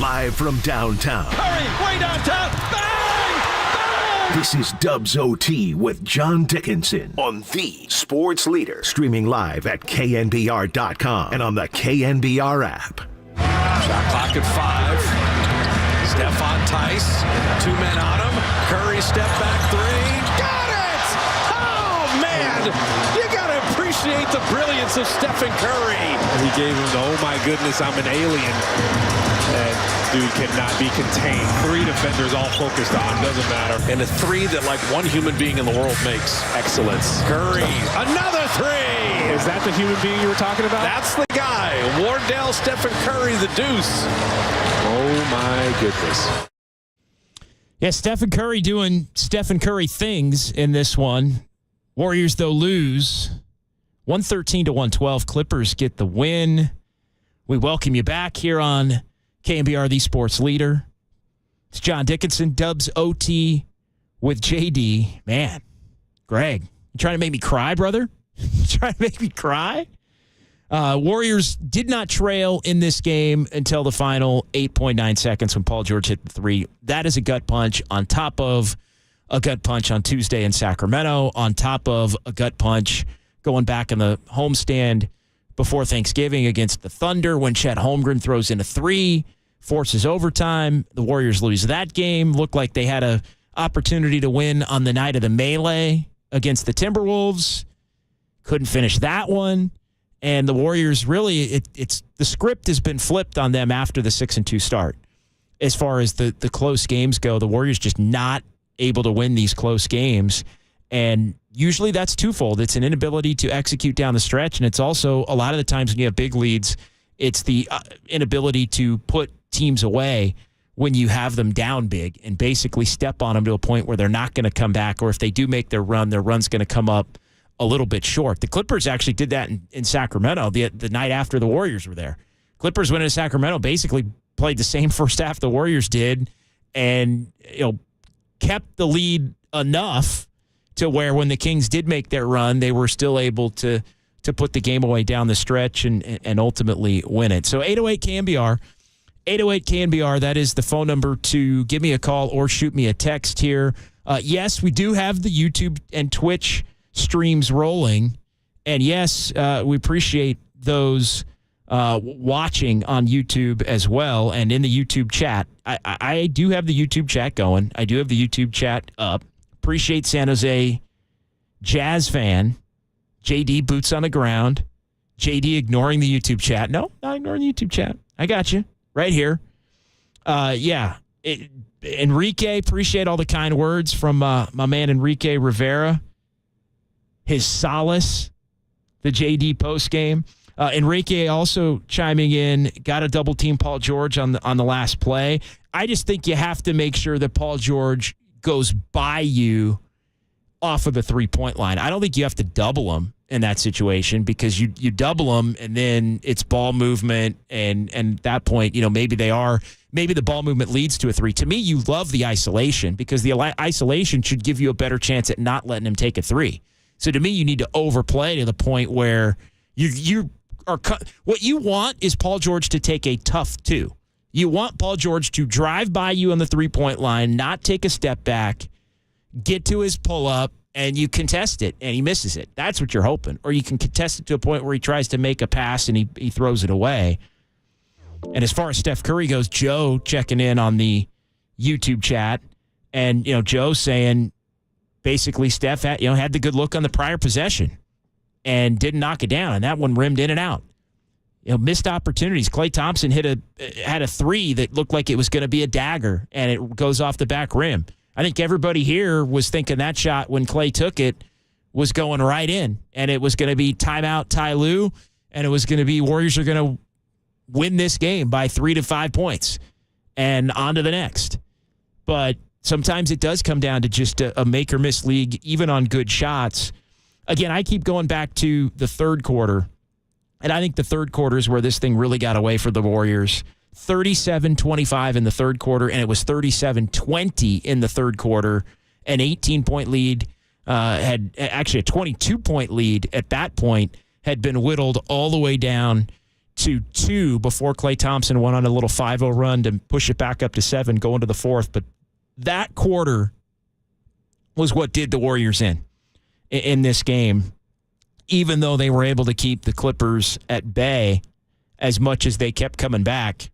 live from downtown. Curry, way downtown. Bang! Bang! This is Dubs OT with John Dickinson on the Sports Leader. Streaming live at KNBR.com and on the KNBR app. Shot clock at 5. Stephon Tice. 2 men on him. Curry step back 3. Got it! Oh, man! You got to appreciate the brilliance of Stephen Curry. He gave him the, oh my goodness, I'm an alien. And dude cannot be contained. 3 defenders all focused on, doesn't matter. And a 3 that like one human being in the world makes. Excellence. Curry, another 3! Is that the human being you were talking about? That's the guy. Wardell Stephen Curry, the deuce. Oh my goodness. Yeah, Stephen Curry doing Stephen Curry things in this one. Warriors, though, lose 113-112. Clippers get the win. We welcome you back here on KNBR, the Sports Leader. It's John Dickinson, Dubs OT with JD. Man, Greg, you trying to make me cry, brother? You trying to make me cry? Warriors did not trail in this game until the final 8.9 seconds when Paul George hit the 3. That is a gut punch on top of a gut punch on Tuesday in Sacramento, on top of a gut punch going back in the homestand before Thanksgiving against the Thunder when Chet Holmgren throws in a 3, forces overtime. The Warriors lose that game. Looked like they had an opportunity to win on the night of the melee against the Timberwolves. Couldn't finish that one. And the Warriors really, it's the script has been flipped on them after the 6-2 start. As far as the close games go, the Warriors just not able to win these close games. And usually that's twofold. It's an inability to execute down the stretch, and it's also a lot of the times when you have big leads, it's the inability to put teams away when you have them down big and basically step on them to a point where they're not going to come back, or if they do make their run's going to come up a little bit short. The Clippers actually did that in Sacramento the night after the Warriors were there. Clippers went into Sacramento, basically played the same first half the Warriors did, and kept the lead enough to where when the Kings did make their run, they were still able to put the game away down the stretch and ultimately win it. So 808 KNBR, 808 KNBR, that is the phone number to give me a call or shoot me a text here. Yes, we do have the YouTube and Twitch streams rolling. And yes, we appreciate those watching on YouTube as well and in the YouTube chat. I do have the YouTube chat going. I do have the YouTube chat up. Appreciate San Jose Jazz fan. JD boots on the ground. JD ignoring the YouTube chat. No, not ignoring the YouTube chat. I got you right here. Enrique, appreciate all the kind words from my man Enrique Rivera. His solace, the JD post game. Enrique also chiming in, got to double team Paul George on the last play. I just think you have to make sure that Paul George goes by you off of the 3-point line. I don't think you have to double him in that situation because you double him and then it's ball movement and at that point, maybe the ball movement leads to a 3. To me, you love the isolation because the isolation should give you a better chance at not letting him take a 3. So to me, you need to overplay to the point where you are. What you want is Paul George to take a tough 2. You want Paul George to drive by you on the 3-point line, not take a step back, get to his pull-up, and you contest it, and he misses it. That's what you're hoping. Or you can contest it to a point where he tries to make a pass and he throws it away. And as far as Steph Curry goes, Joe checking in on the YouTube chat, and Joe saying basically Steph had the good look on the prior possession and didn't knock it down, and that one rimmed in and out. Missed opportunities. Klay Thompson had a 3 that looked like it was going to be a dagger, and it goes off the back rim. I think everybody here was thinking that shot when Klay took it was going right in, and it was going to be timeout Ty Lue, and it was going to be Warriors are going to win this game by 3 to 5 points and on to the next. But sometimes it does come down to just a make or miss league, even on good shots. Again, I keep going back to the third quarter. And I think the third quarter is where this thing really got away for the Warriors. 37-25 in the third quarter, and it was 37-20 in the third quarter. An 18-point lead, had actually a 22-point lead at that point, had been whittled all the way down to 2 before Klay Thompson went on a little 5-0 run to push it back up to 7 going to the fourth. But that quarter was what did the Warriors in this game, even though they were able to keep the Clippers at bay as much as they kept coming back,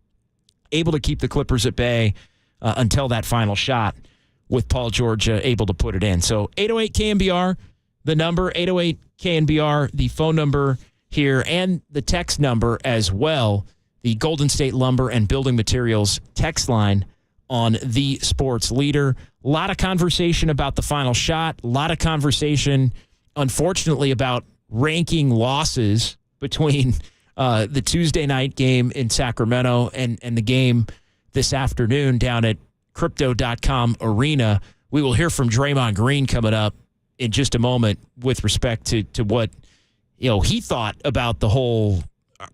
able to keep the Clippers at bay until that final shot with Paul George able to put it in. So 808 KNBR, the number, 808 KNBR, the phone number here, and the text number as well, the Golden State Lumber and Building Materials text line on the Sports Leader. A lot of conversation about the final shot, a lot of conversation, unfortunately, about ranking losses between the Tuesday night game in Sacramento and the game this afternoon down at Crypto.com Arena. We will hear from Draymond Green coming up in just a moment with respect to what he thought about the whole,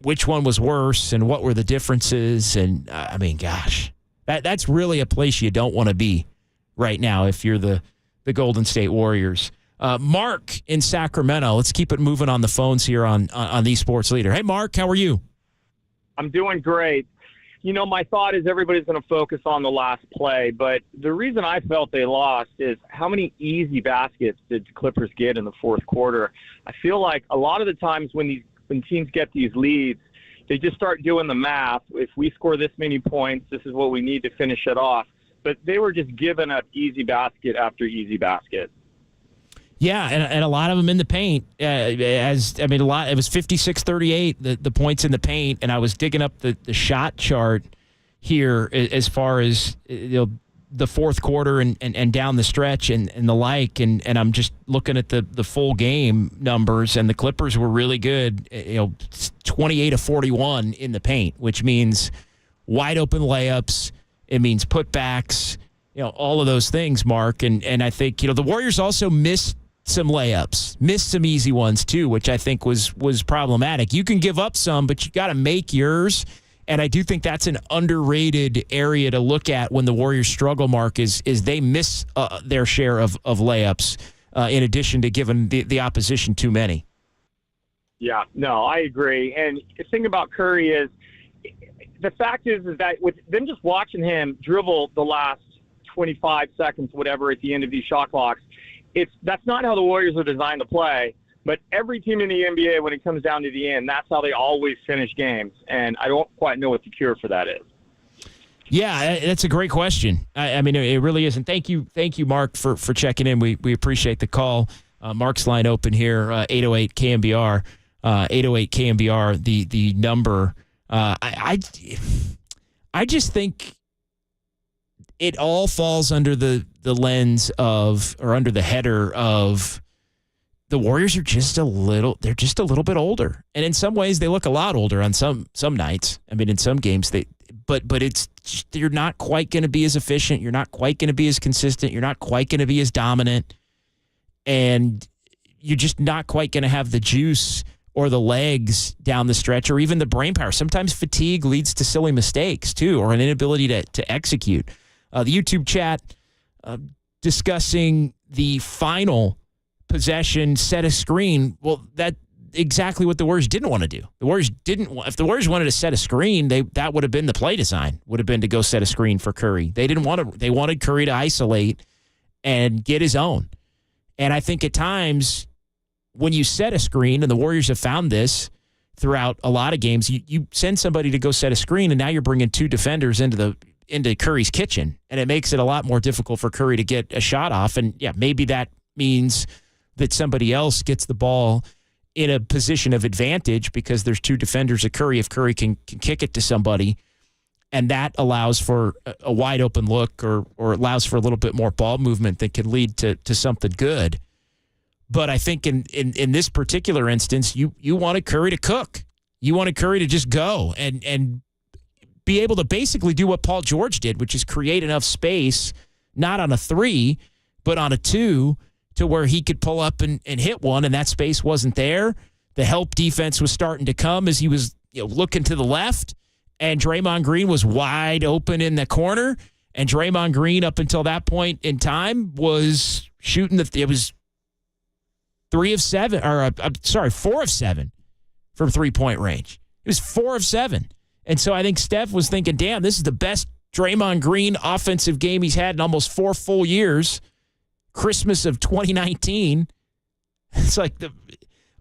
which one was worse and what were the differences. And I mean, gosh, that's really a place you don't want to be right now if you're the Golden State Warriors. Mark in Sacramento, let's keep it moving on the phones here on the Sports Leader. Hey, Mark, how are you? I'm doing great. My thought is everybody's going to focus on the last play, but the reason I felt they lost is how many easy baskets did the Clippers get in the fourth quarter? I feel like a lot of the times when teams get these leads, they just start doing the math. If we score this many points, this is what we need to finish it off. But they were just giving up easy basket after easy basket. Yeah, and a lot of them in the paint. It was 56-38, the points in the paint, and I was digging up the shot chart here as far as the fourth quarter and down the stretch and the like, and I'm just looking at the full game numbers, and the Clippers were really good, 28-41 in the paint, which means wide open layups, it means putbacks, all of those things, Mark, and I think the Warriors also missed some layups, missed some easy ones too, which I think was problematic. You can give up some, but you got to make yours. And I do think that's an underrated area to look at when the Warriors struggle, Mark, is they miss their share of layups in addition to giving the opposition too many. Yeah, no, I agree. And the thing about Curry is the fact is that with them just watching him dribble the last 25 seconds, whatever, at the end of these shot clocks, that's not how the Warriors are designed to play. But every team in the NBA, when it comes down to the end, that's how they always finish games. And I don't quite know what the cure for that is. Yeah, that's a great question. I mean, it really is. And thank you, Mark, for checking in. We appreciate the call. Mark's line open here, 808 KNBR, 808 KNBR, the number. I just think it all falls under the lens of, or under the header of, the Warriors are just a little bit older. And in some ways they look a lot older on some nights. I mean, in some games but you're not quite going to be as efficient. You're not quite going to be as consistent. You're not quite going to be as dominant. And you're just not quite going to have the juice or the legs down the stretch, or even the brain power. Sometimes fatigue leads to silly mistakes too, or an inability to execute. The YouTube chat discussing the final possession, set a screen. Well, that exactly what the Warriors didn't want to do. The Warriors if the Warriors wanted to set a screen, that would have been the play design, would have been to go set a screen for Curry. They wanted Curry to isolate and get his own. And I think at times when you set a screen, and the Warriors have found this throughout a lot of games, you send somebody to go set a screen, and now you're bringing two defenders into Curry's kitchen, and it makes it a lot more difficult for Curry to get a shot off. And yeah, maybe that means that somebody else gets the ball in a position of advantage because there's two defenders of Curry if Curry can kick it to somebody, and that allows for a wide open look or allows for a little bit more ball movement that can lead to something good. But I think in this particular instance, you wanted Curry to cook. You wanted Curry to just go and be able to basically do what Paul George did, which is create enough space, not on a 3, but on a 2, to where he could pull up and hit one, and that space wasn't there. The help defense was starting to come as he was looking to the left, and Draymond Green was wide open in the corner, and Draymond Green, up until that point in time, was shooting it was 4 of 7 from three-point range. He was 4 of 7. And so I think Steph was thinking, damn, this is the best Draymond Green offensive game he's had in almost 4 full years. Christmas of 2019. It's like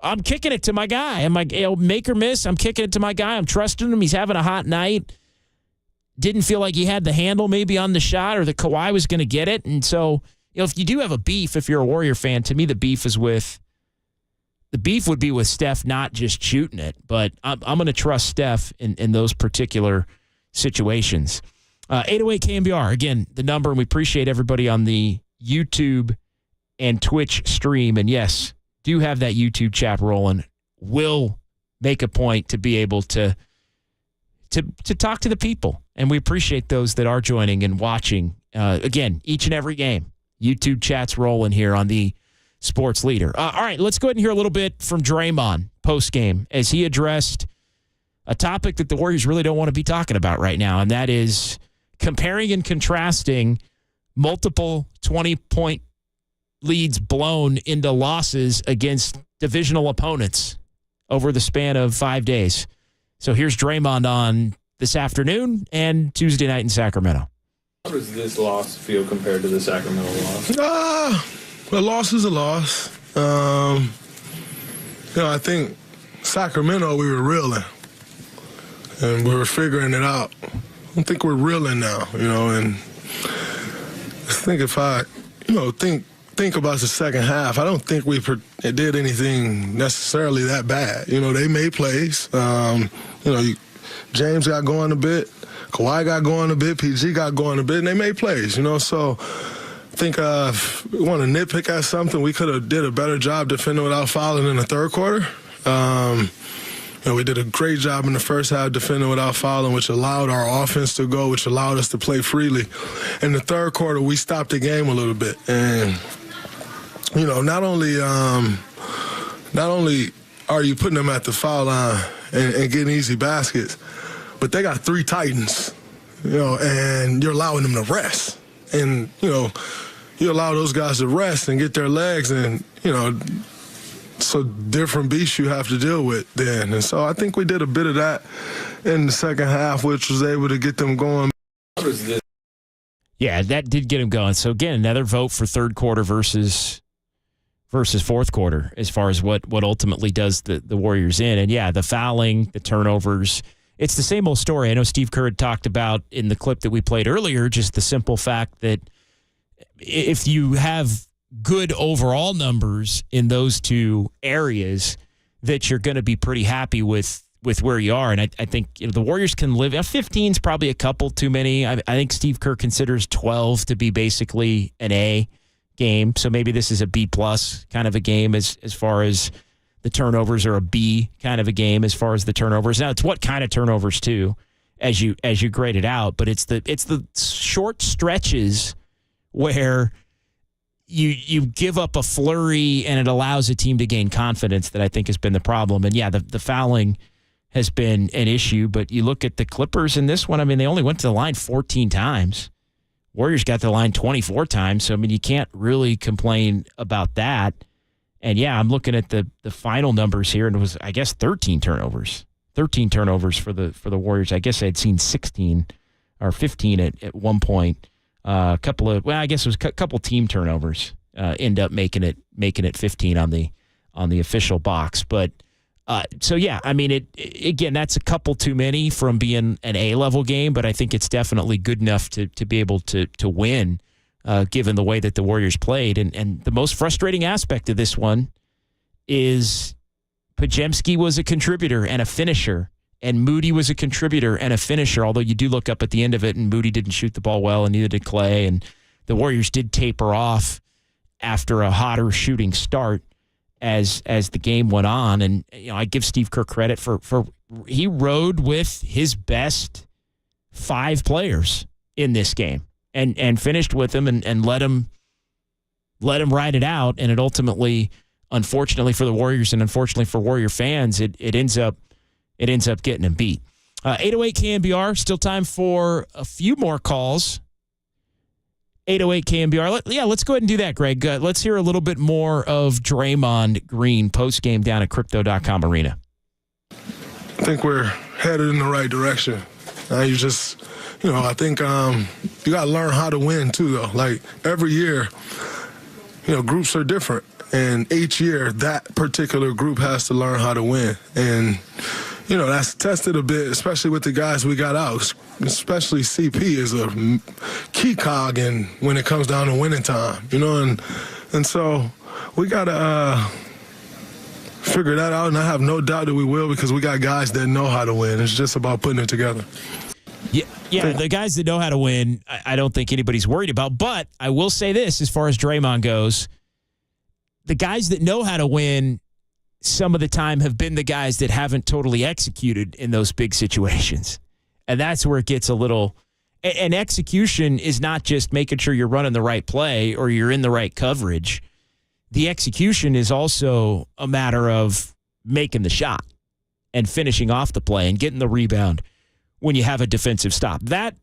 I'm kicking it to my guy. I'm like, make or miss, I'm kicking it to my guy. I'm trusting him. He's having a hot night. Didn't feel like he had the handle maybe on the shot or that Kawhi was going to get it. And so, if you do have a beef, if you're a Warrior fan, to me the beef would be with Steph not just shooting it, but I'm going to trust Steph in those particular situations. 808 KNBR, again, the number, and we appreciate everybody on the YouTube and Twitch stream. And yes, do have that YouTube chat rolling. Will make a point to be able to talk to the people. And we appreciate those that are joining and watching, again, each and every game. YouTube chat's rolling here on the Sports Leader. All right, let's go ahead and hear a little bit from Draymond post-game as he addressed a topic that the Warriors really don't want to be talking about right now, and that is comparing and contrasting multiple 20-point leads blown into losses against divisional opponents over the span of 5 days. So here's Draymond on this afternoon and Tuesday night in Sacramento. How does this loss feel compared to the Sacramento loss? A loss is a loss. I think Sacramento, we were reeling. And we were figuring it out. I don't think we're reeling now, and I think if I, think about the second half, I don't think we did anything necessarily that bad. They made plays. James got going a bit. Kawhi got going a bit. PG got going a bit, and they made plays, So I think if we want to nitpick at something, we could have did a better job defending without fouling in the third quarter. We did a great job in the first half defending without fouling, which allowed our offense to go, which allowed us to play freely. In the third quarter, we stopped the game a little bit. And, not only are you putting them at the foul line and getting easy baskets, but they got 3 Titans, and you're allowing them to rest. And, you allow those guys to rest and get their legs, and, so different beasts you have to deal with then. And so I think we did a bit of that in the second half, which was able to get them going. Yeah, that did get them going. So, again, another vote for third quarter versus fourth quarter as far as what ultimately does the Warriors in. And, yeah, the fouling, the turnovers, it's the same old story. I know Steve Kerr had talked about in the clip that we played earlier, just the simple fact that if you have good overall numbers in those two areas, that you're going to be pretty happy with where you are. And I think the Warriors can live. 15 is probably a couple too many. I think Steve Kerr considers 12 to be basically an A game. So maybe this is a B plus kind of a game as far as the turnovers, or a B kind of a game as far as the turnovers. Now, it's what kind of turnovers too, as you grade it out. But it's the short stretches where you give up a flurry and it allows a team to gain confidence that I think has been the problem. And, yeah, the fouling has been an issue. But you look at the Clippers in this one, they only went to the line 14 times. Warriors got to the line 24 times. So, you can't really complain about that. And, yeah, I'm looking at the final numbers here, and it was, I guess, 13 turnovers. 13 turnovers for the Warriors. I guess I had seen 16 or 15 at one point. I guess it was a couple team turnovers end up making it 15 on the official box. But so yeah, again, that's a couple too many from being an A-level game, but I think it's definitely good enough to be able to win, given the way that the Warriors played. And the most frustrating aspect of this one is Podziemski was a contributor and a finisher. And Moody was a contributor and a finisher, although you do look up at the end of it, and Moody didn't shoot the ball well, and neither did Clay. And the Warriors did taper off after a hotter shooting start as the game went on. And I give Steve Kerr credit for he rode with his best 5 players in this game and finished with them and let him ride it out. And it ultimately, unfortunately for the Warriors and unfortunately for Warrior fans, it ends up getting him beat. 808 KNBR, still time for a few more calls. 808 KNBR. Let's go ahead and do that, Greg. Let's hear a little bit more of Draymond Green post-game down at Crypto.com Arena. I think we're headed in the right direction. You just, I think you got to learn how to win too, though. Like every year, groups are different. And each year, that particular group has to learn how to win. And, that's tested a bit, especially with the guys we got out. Especially CP is a key cog when it comes down to winning time, and so we got to figure that out, and I have no doubt that we will because we got guys that know how to win. It's just about putting it together. Yeah, the guys that know how to win, I don't think anybody's worried about. But I will say this, as far as Draymond goes, the guys that know how to win some of the time have been the guys that haven't totally executed in those big situations. And that's where it gets a little – and execution is not just making sure you're running the right play or you're in the right coverage. The execution is also a matter of making the shot and finishing off the play and getting the rebound when you have a defensive stop. That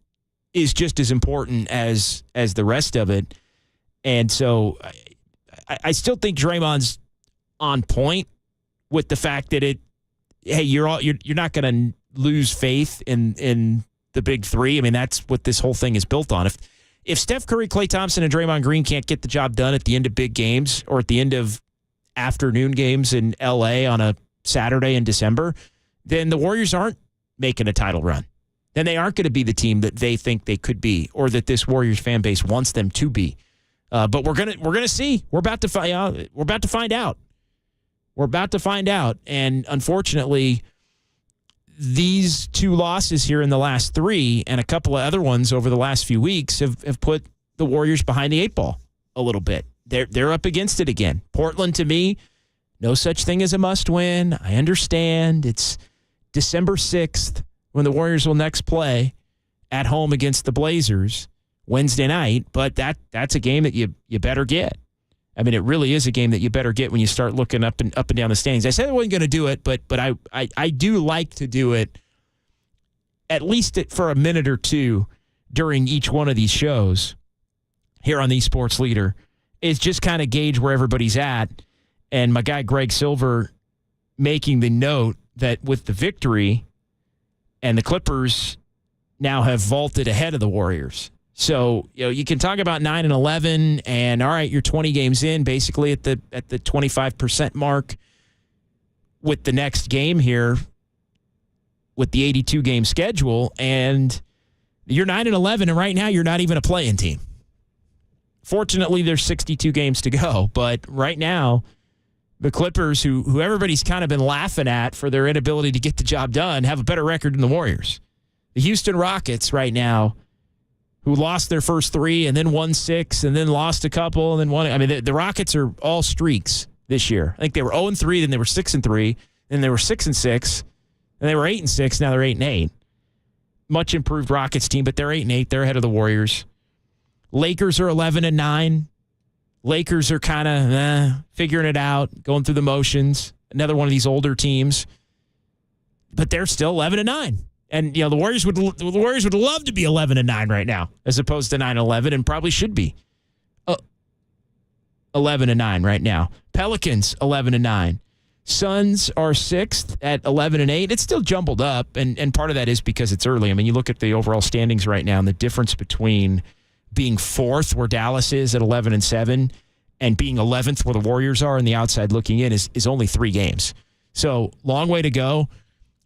is just as important as the rest of it. And so I still think Draymond's on point with the fact that you're not going to lose faith in the big three. I mean, that's what this whole thing is built on. If Steph Curry, Klay Thompson, and Draymond Green can't get the job done at the end of big games or at the end of afternoon games in L.A. on a Saturday in December, then the Warriors aren't making a title run. Then they aren't going to be the team that they think they could be or that this Warriors fan base wants them to be. But we're gonna see. We're about to find out. We're about to find out. And unfortunately, these two losses here in the last three and a couple of other ones over the last few weeks have put the Warriors behind the eight ball a little bit. They're up against it again. Portland, to me, no such thing as a must-win. I understand. It's December 6th when the Warriors will next play at home against the Blazers Wednesday night, but that's a game that you better get. I mean, it really is a game that you better get when you start looking up and down the standings. I said I wasn't going to do it, but I do like to do it at least for a minute or two during each one of these shows here on the Sports Leader, is just kind of gauge where everybody's at. And my guy Greg Silver making the note that with the victory and the Clippers now have vaulted ahead of the Warriors. So, you can talk about 9-11 and all right, you're 20 games in, basically at the 25% mark with the next game here with the 82 game schedule, and you're 9-11 and right now you're not even a play-in team. Fortunately, there's 62 games to go, but right now the Clippers, who everybody's kind of been laughing at for their inability to get the job done, have a better record than the Warriors. The Houston Rockets right now, who lost their first three and then won 6 and then lost a couple and then won. I mean, the Rockets are all streaks this year. I think they were 0-3, then they were 6-3, then they were 6-6, and they were 8-6. Now they're 8-8. Much improved Rockets team, but they're 8-8. They're ahead of the Warriors. Lakers are 11-9. Lakers are kind of figuring it out, going through the motions. Another one of these older teams, but they're still 11-9. And the Warriors would love to be 11-9 right now, as opposed to 9-11, and probably should be 11-9 right now. Pelicans 11-9. Suns are 6th at 11-8. It's still jumbled up, and part of that is because it's early. I mean, you look at the overall standings right now, and the difference between being 4th, where Dallas is at 11-7, and being 11th, where the Warriors are, and the outside looking in is only 3 games. So long way to go.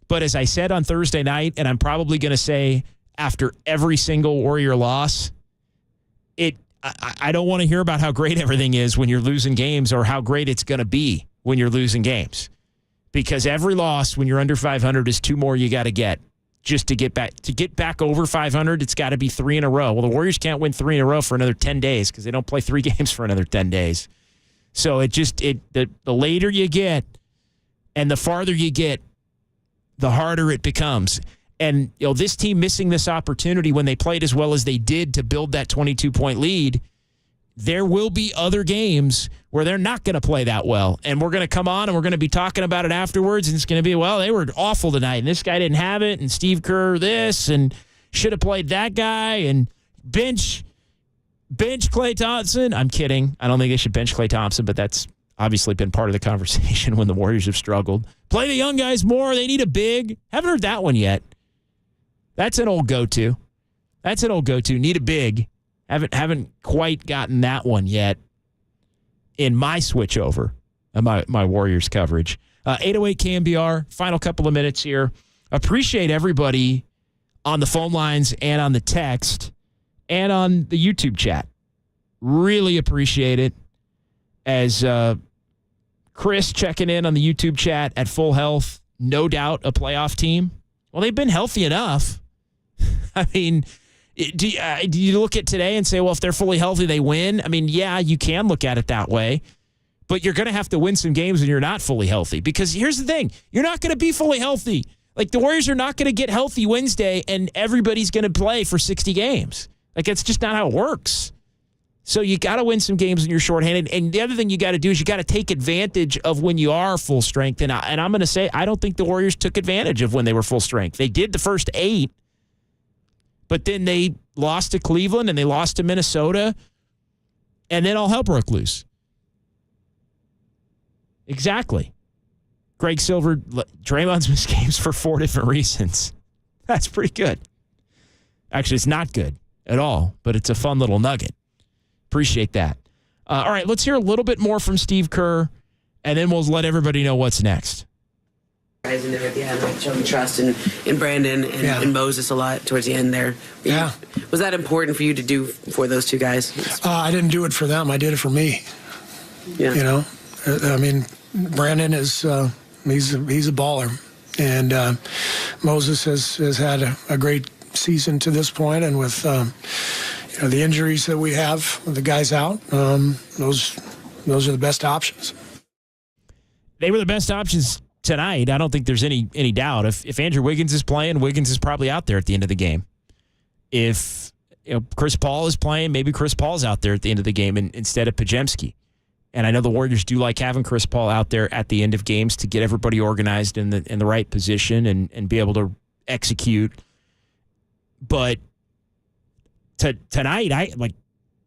But as I said on Thursday night, and I'm probably going to say after every single Warrior loss, I don't want to hear about how great everything is when you're losing games or how great it's going to be when you're losing games. Because every loss when you're under 500 is 2 more you got to get just to get back. To get back over 500, it's got to be 3 in a row. Well, the Warriors can't win 3 in a row for another 10 days because they don't play 3 games for another 10 days. So the later you get and the farther you get, the harder it becomes. And this team missing this opportunity when they played as well as they did to build that 22-point lead, there will be other games where they're not going to play that well. And we're going to come on and we're going to be talking about it afterwards, and it's going to be, well, they were awful tonight, and this guy didn't have it, and Steve Kerr this, and should have played that guy, and bench Klay Thompson. I'm kidding. I don't think they should bench Klay Thompson, but that's obviously been part of the conversation when the Warriors have struggled. Play the young guys more. They need a big. Haven't heard that one yet. That's an old go-to. Need a big. Haven't quite gotten that one yet in my switch over, my Warriors coverage. 808 KNBR, final couple of minutes here. Appreciate everybody on the phone lines and on the text and on the YouTube chat. Really appreciate it. As Chris checking in on the YouTube chat at full health, no doubt a playoff team. Well, they've been healthy enough. I mean, do you look at today and say, well, if they're fully healthy, they win? I mean, yeah, you can look at it that way. But you're going to have to win some games when you're not fully healthy. Because here's the thing. You're not going to be fully healthy. Like, the Warriors are not going to get healthy Wednesday and everybody's going to play for 60 games. Like, it's just not how it works. So you got to win some games when you're shorthanded. And the other thing you got to do is you got to take advantage of when you are full strength. And I'm going to say, I don't think the Warriors took advantage of when they were full strength. They did the first 8, but then they lost to Cleveland and they lost to Minnesota, and then all hell broke loose. Exactly. Greg Silver, Draymond's missed games for 4 different reasons. That's pretty good. Actually, it's not good at all, but it's a fun little nugget. Appreciate that. All right, let's hear a little bit more from Steve Kerr, and then we'll let everybody know what's next. Guys in there at the end, like showing trust in Brandon and Moses a lot towards the end there. Yeah. Was that important for you to do for those two guys? I didn't do it for them. I did it for me. Yeah. You know, I mean, Brandon is he's a baller, and Moses has had a great season to this point, and with the injuries that we have with the guys out, those are the best options. They were the best options tonight. I don't think there's any doubt. If Andrew Wiggins is playing, Wiggins is probably out there at the end of the game. If Chris Paul is playing, maybe Chris Paul's out there at the end of the game instead of Podziemski. And I know the Warriors do like having Chris Paul out there at the end of games to get everybody organized in the right position and be able to execute. But tonight,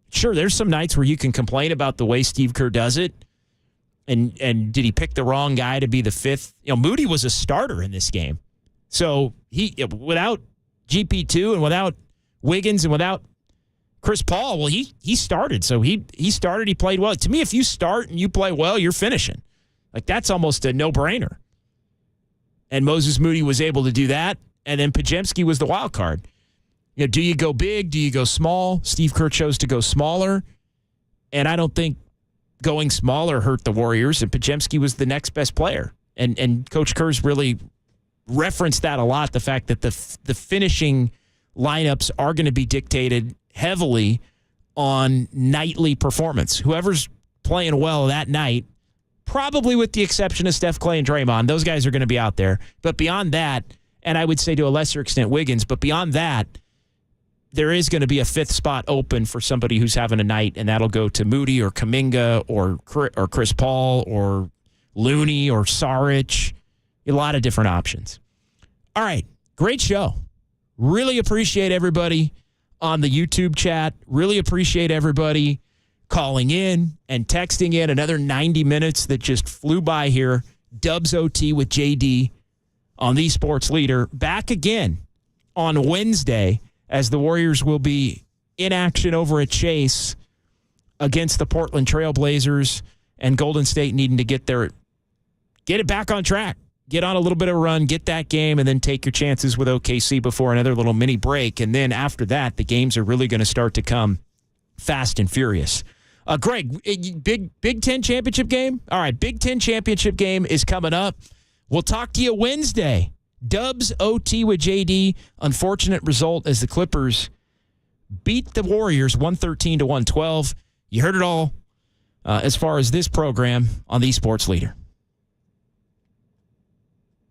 sure, there's some nights where you can complain about the way Steve Kerr does it. And did he pick the wrong guy to be the 5th? Moody was a starter in this game. So without GP2 and without Wiggins and without Chris Paul, well, he started. So he started, he played well. To me, if you start and you play well, you're finishing. Like, that's almost a no-brainer. And Moses Moody was able to do that. And then Podziemski was the wild card. Do you go big? Do you go small? Steve Kerr chose to go smaller. And I don't think going smaller hurt the Warriors, and Podziemski was the next best player. And Coach Kerr's really referenced that a lot, the fact that the finishing lineups are going to be dictated heavily on nightly performance. Whoever's playing well that night, probably with the exception of Steph, Clay, and Draymond, those guys are going to be out there. But beyond that, and I would say to a lesser extent Wiggins, but beyond that, there is going to be a 5th spot open for somebody who's having a night, and that'll go to Moody or Kuminga or Chris Paul or Looney or Saric. A lot of different options. All right, great show. Really appreciate everybody on the YouTube chat. Really appreciate everybody calling in and texting in. Another 90 minutes that just flew by here. Dubs OT with JD on the Sports Leader. Back again on Wednesday, as the Warriors will be in action over at Chase against the Portland Trail Blazers, and Golden State needing to get it back on track, get on a little bit of a run, get that game, and then take your chances with OKC before another little mini break. And then after that, the games are really going to start to come fast and furious. Greg, Big Ten championship game? All right, Big Ten championship game is coming up. We'll talk to you Wednesday. Dubs OT with JD. Unfortunate result as the Clippers beat the Warriors 113-112. You heard it all as far as this program on the Sports Leader.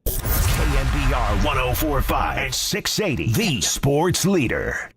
KNBR 104.5 and 680, the Sports Leader.